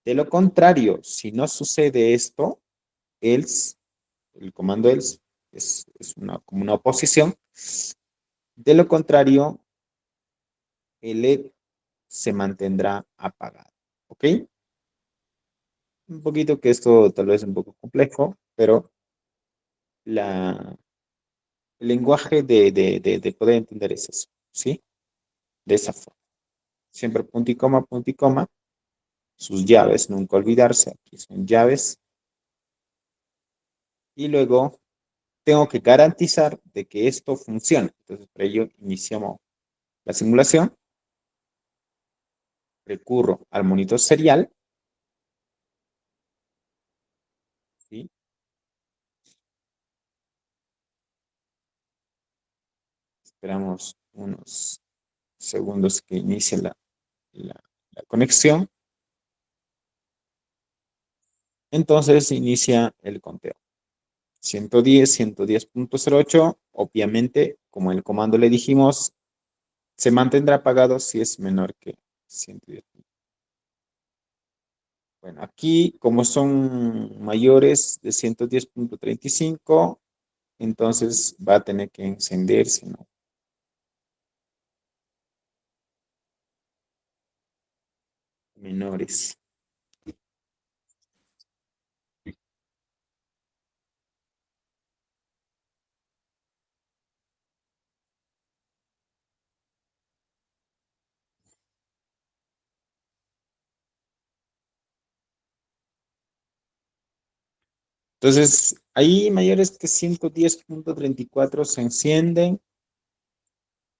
De lo contrario, si no sucede esto, else, el comando else es como una oposición. De lo contrario, el LED se mantendrá apagado. ¿Ok? Un poquito que esto tal vez es un poco complejo, pero el lenguaje de poder entender es eso, ¿sí? De esa forma. Siempre punto y coma, sus llaves, nunca olvidarse, aquí son llaves. Y luego tengo que garantizar de que esto funcione. Entonces, para ello iniciamos la simulación, recurro al monitor serial, ¿sí? Esperamos unos segundos que inicie la, la conexión. Entonces inicia el conteo. 110.08, obviamente, como el comando le dijimos, se mantendrá apagado si es menor que 110. Bueno, aquí, como son mayores de 110.35, entonces va a tener que encenderse, ¿no? Menores. Entonces, ahí mayores que 110.34 se encienden.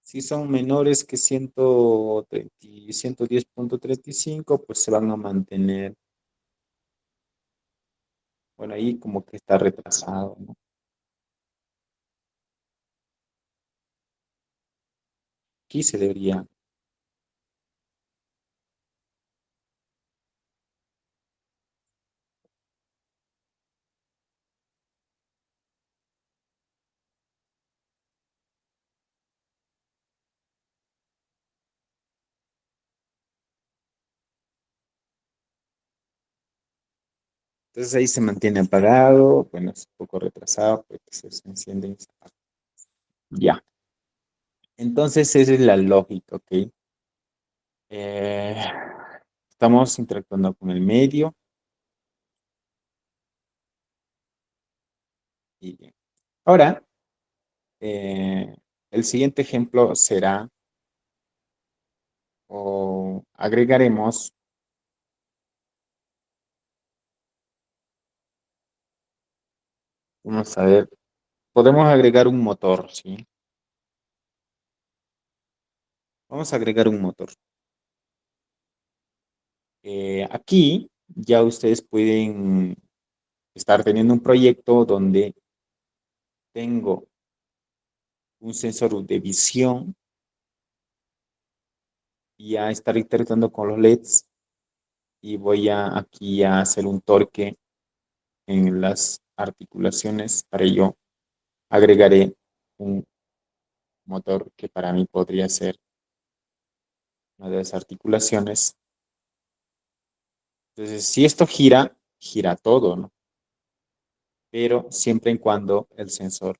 Si son menores que 110.35, pues se van a mantener. Bueno, ahí como que está retrasado, ¿no? Aquí se debería. Entonces ahí se mantiene apagado, bueno, es un poco retrasado, porque se enciende y se apaga. Ya. Entonces esa es la lógica, ¿ok? Eh, estamos interactuando con el medio y bien. Ahora, eh, el siguiente ejemplo será, o agregaremos, vamos a ver, podemos agregar un motor, ¿sí? Vamos a agregar un motor. Aquí ya ustedes pueden estar teniendo un proyecto donde tengo un sensor de visión y a estar interactuando con los LEDs y voy a aquí a hacer un torque en las articulaciones. Para ello agregaré un motor que para mí podría ser una de las articulaciones. Entonces, si esto gira, gira todo, ¿no? Pero siempre en cuando el sensor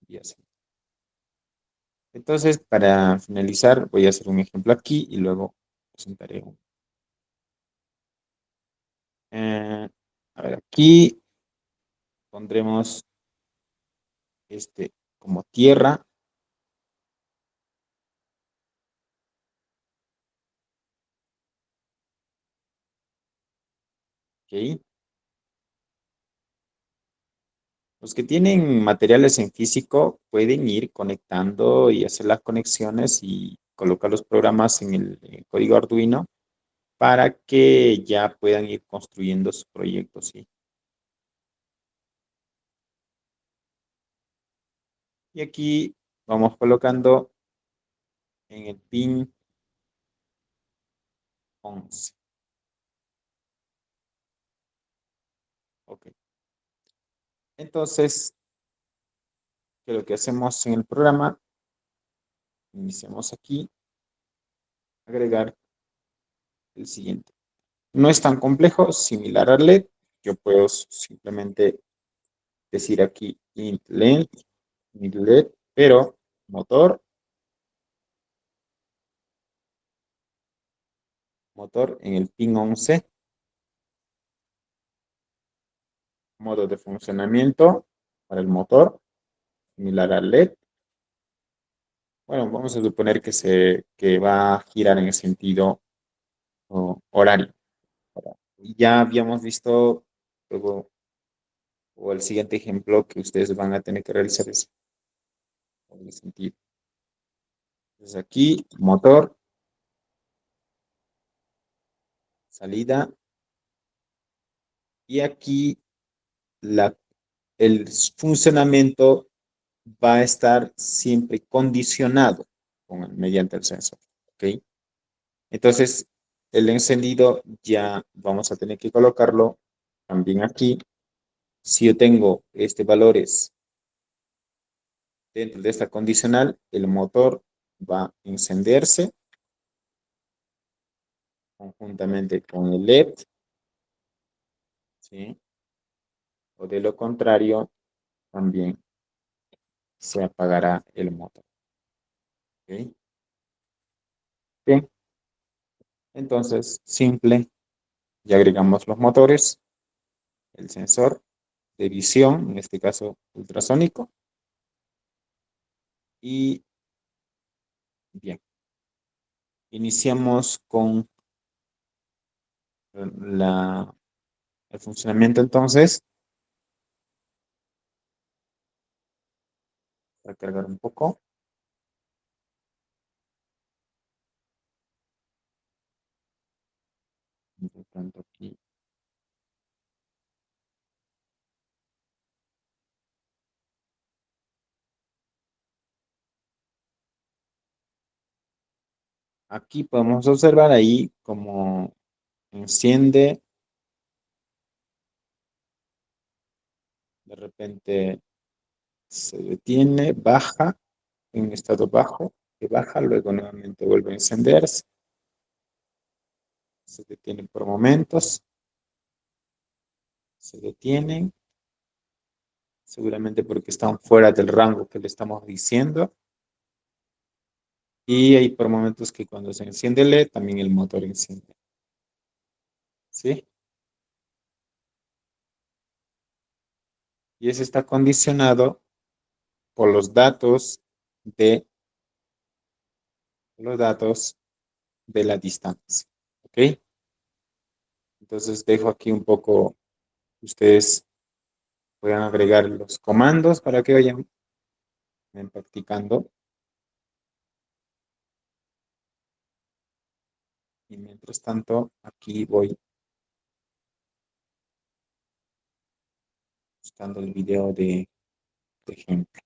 ya se. Entonces, para finalizar, voy a hacer un ejemplo aquí y luego presentaré un. Eh, a ver, aquí pondremos este como tierra, ¿ok? Los que tienen materiales en físico pueden ir conectando y hacer las conexiones y colocar los programas en el código Arduino para que ya puedan ir construyendo su proyecto, ¿sí? Y aquí vamos colocando en el pin 11. Ok. Entonces, ¿qué es lo que hacemos en el programa? Iniciamos aquí, agregar el siguiente. No es tan complejo, similar al LED. Yo puedo simplemente decir aquí int length, int LED, pero motor en el pin 11, modo de funcionamiento para el motor, similar al LED. Bueno, vamos a suponer que va a girar en el sentido horario. Y ya habíamos visto luego, o el siguiente ejemplo que ustedes van a tener que realizar es en el sentido. Entonces aquí, motor, salida, y aquí el funcionamiento va a estar siempre condicionado mediante el sensor. ¿Ok? Entonces, el encendido ya vamos a tener que colocarlo también aquí. Si yo tengo valores dentro de esta condicional, el motor va a encenderse conjuntamente con el LED, ¿sí? O de lo contrario, también se apagará el motor. ¿Ok? Bien, entonces, simple, ya agregamos los motores, el sensor de visión, en este caso ultrasónico, y bien, iniciamos con la, el funcionamiento entonces. Voy a cargar un poco. Mientras tanto aquí. Aquí podemos observar ahí como enciende, de repente se detiene, baja en estado bajo, que baja, luego nuevamente vuelve a encenderse, se detiene por momentos se detienen, seguramente porque están fuera del rango que le estamos diciendo. Y hay por momentos que cuando se enciende el LED, también el motor enciende. ¿Sí? Y eso está condicionado por de los datos de la distancia. ¿Ok? Entonces dejo aquí un poco, ustedes puedan agregar los comandos para que vayan practicando. Y mientras tanto, aquí voy buscando el video de ejemplo.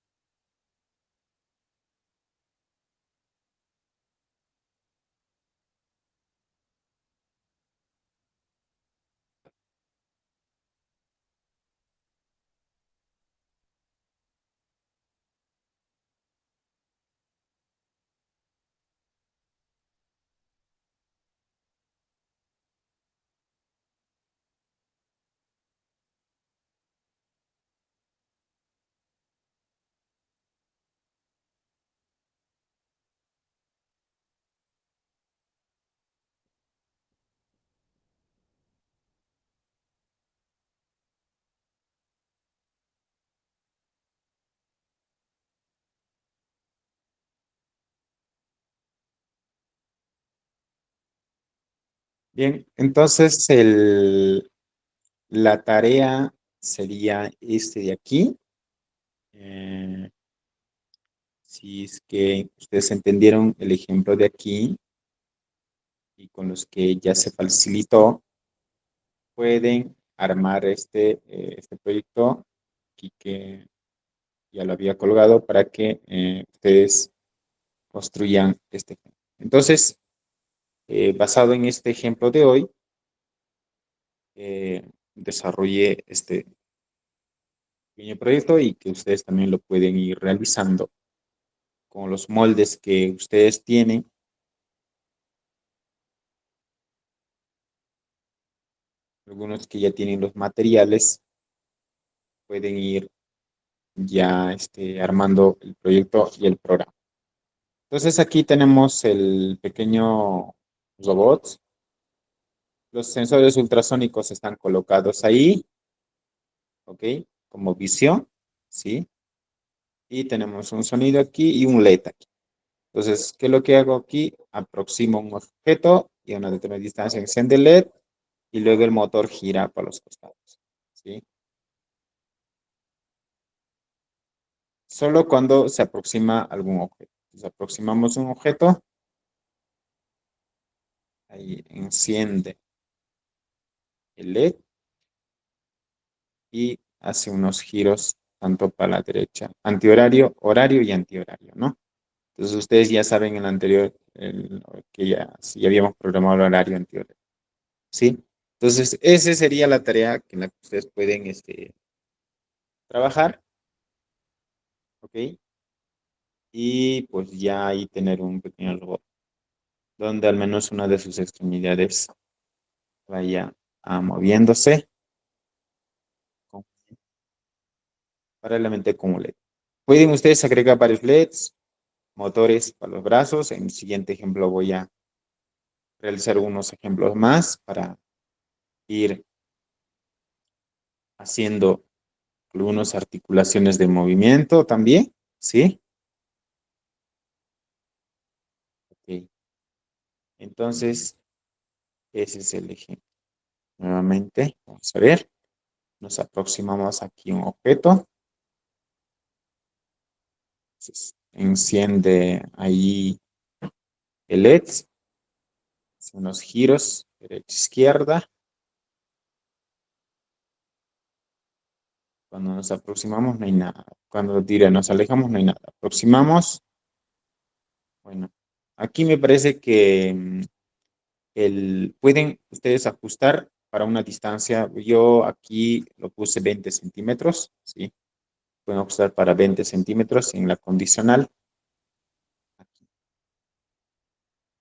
Bien, entonces la tarea sería este de aquí. Eh, si es que ustedes entendieron el ejemplo de aquí y con los que ya se facilitó, pueden armar este proyecto aquí que ya lo había colgado para que ustedes construyan este ejemplo. Entonces, basado en este ejemplo de hoy, desarrollé este pequeño proyecto y que ustedes también lo pueden ir realizando con los moldes que ustedes tienen. Algunos que ya tienen los materiales pueden ir ya armando el proyecto y el programa. Entonces aquí tenemos el pequeño robot. Los sensores ultrasónicos están colocados ahí, ¿ok? Como visión, ¿sí? Y tenemos un sonido aquí y un LED aquí. Entonces, ¿qué es lo que hago aquí? Aproximo un objeto y a una determinada distancia enciende el LED y luego el motor gira para los costados, ¿sí? Solo cuando se aproxima algún objeto. Entonces, aproximamos un objeto, ahí enciende el LED y hace unos giros tanto para la derecha, antihorario, horario y antihorario, ¿no? Entonces ustedes ya saben en el anterior que ya habíamos programado el horario antihorario, ¿sí? Entonces, esa sería la tarea en la que ustedes pueden trabajar, ¿ok? Y pues ya ahí tener un pequeño robot donde al menos una de sus extremidades vaya moviéndose con- paralelamente con un LED. Pueden ustedes agregar varios LEDs, motores para los brazos. En el siguiente ejemplo voy a realizar unos ejemplos más para ir haciendo algunas articulaciones de movimiento también, ¿sí? Ok. Entonces, ese es el ejemplo. Nuevamente, vamos a ver. Nos aproximamos aquí a un objeto. Entonces, enciende ahí el LED. Hace unos giros, derecha, izquierda. Cuando nos aproximamos no hay nada. Cuando nos alejamos no hay nada. Aproximamos. Bueno, aquí me parece que pueden ustedes ajustar para una distancia. Yo aquí lo puse 20 centímetros, ¿sí? Pueden ajustar para 20 centímetros en la condicional. Aquí,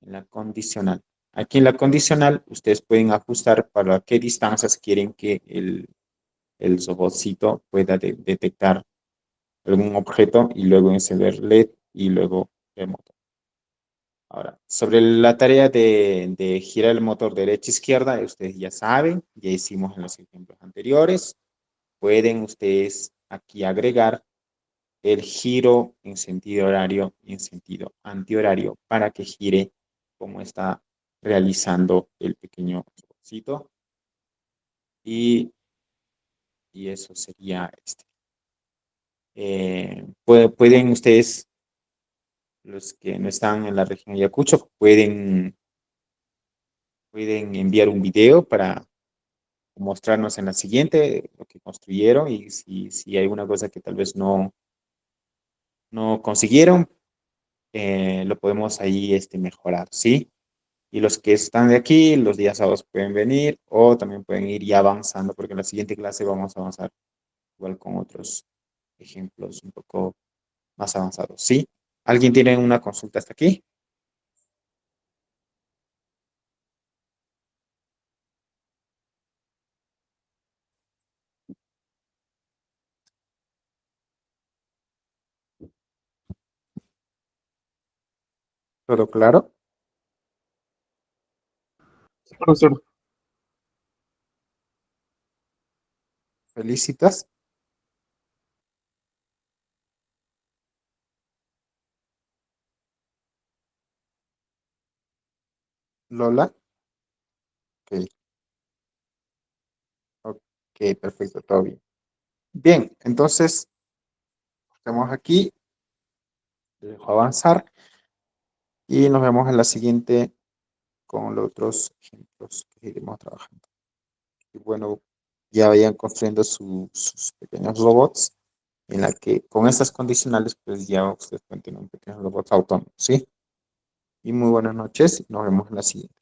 en la condicional. Aquí en la condicional, ustedes pueden ajustar para qué distancias quieren que el robotcito pueda detectar algún objeto y luego encender LED y luego el motor. Ahora, sobre la tarea de girar el motor derecha-izquierda, ustedes ya saben, ya hicimos en los ejemplos anteriores. Pueden ustedes aquí agregar el giro en sentido horario y en sentido antihorario para que gire como está realizando el pequeño robotcito. Y eso sería este. Pueden ustedes, los que no están en la región de Ayacucho, pueden enviar un video para mostrarnos en la siguiente lo que construyeron y si hay alguna cosa que tal vez no consiguieron, lo podemos ahí mejorar, ¿sí? Y los que están de aquí, los días sábados pueden venir o también pueden ir ya avanzando porque en la siguiente clase vamos a avanzar igual con otros ejemplos un poco más avanzados, ¿sí? ¿Alguien tiene una consulta hasta aquí? ¿Todo claro? Profesor, Felicitas, Lola. Ok, ok, perfecto, todo bien. Bien, entonces, estamos aquí, le dejo avanzar y nos vemos en la siguiente con los otros ejemplos que iremos trabajando. Y bueno, ya vayan construyendo sus pequeños robots en la que con estas condicionales pues ya ustedes pueden tener un pequeño robot autónomo, ¿sí? Y muy buenas noches y nos vemos en la siguiente.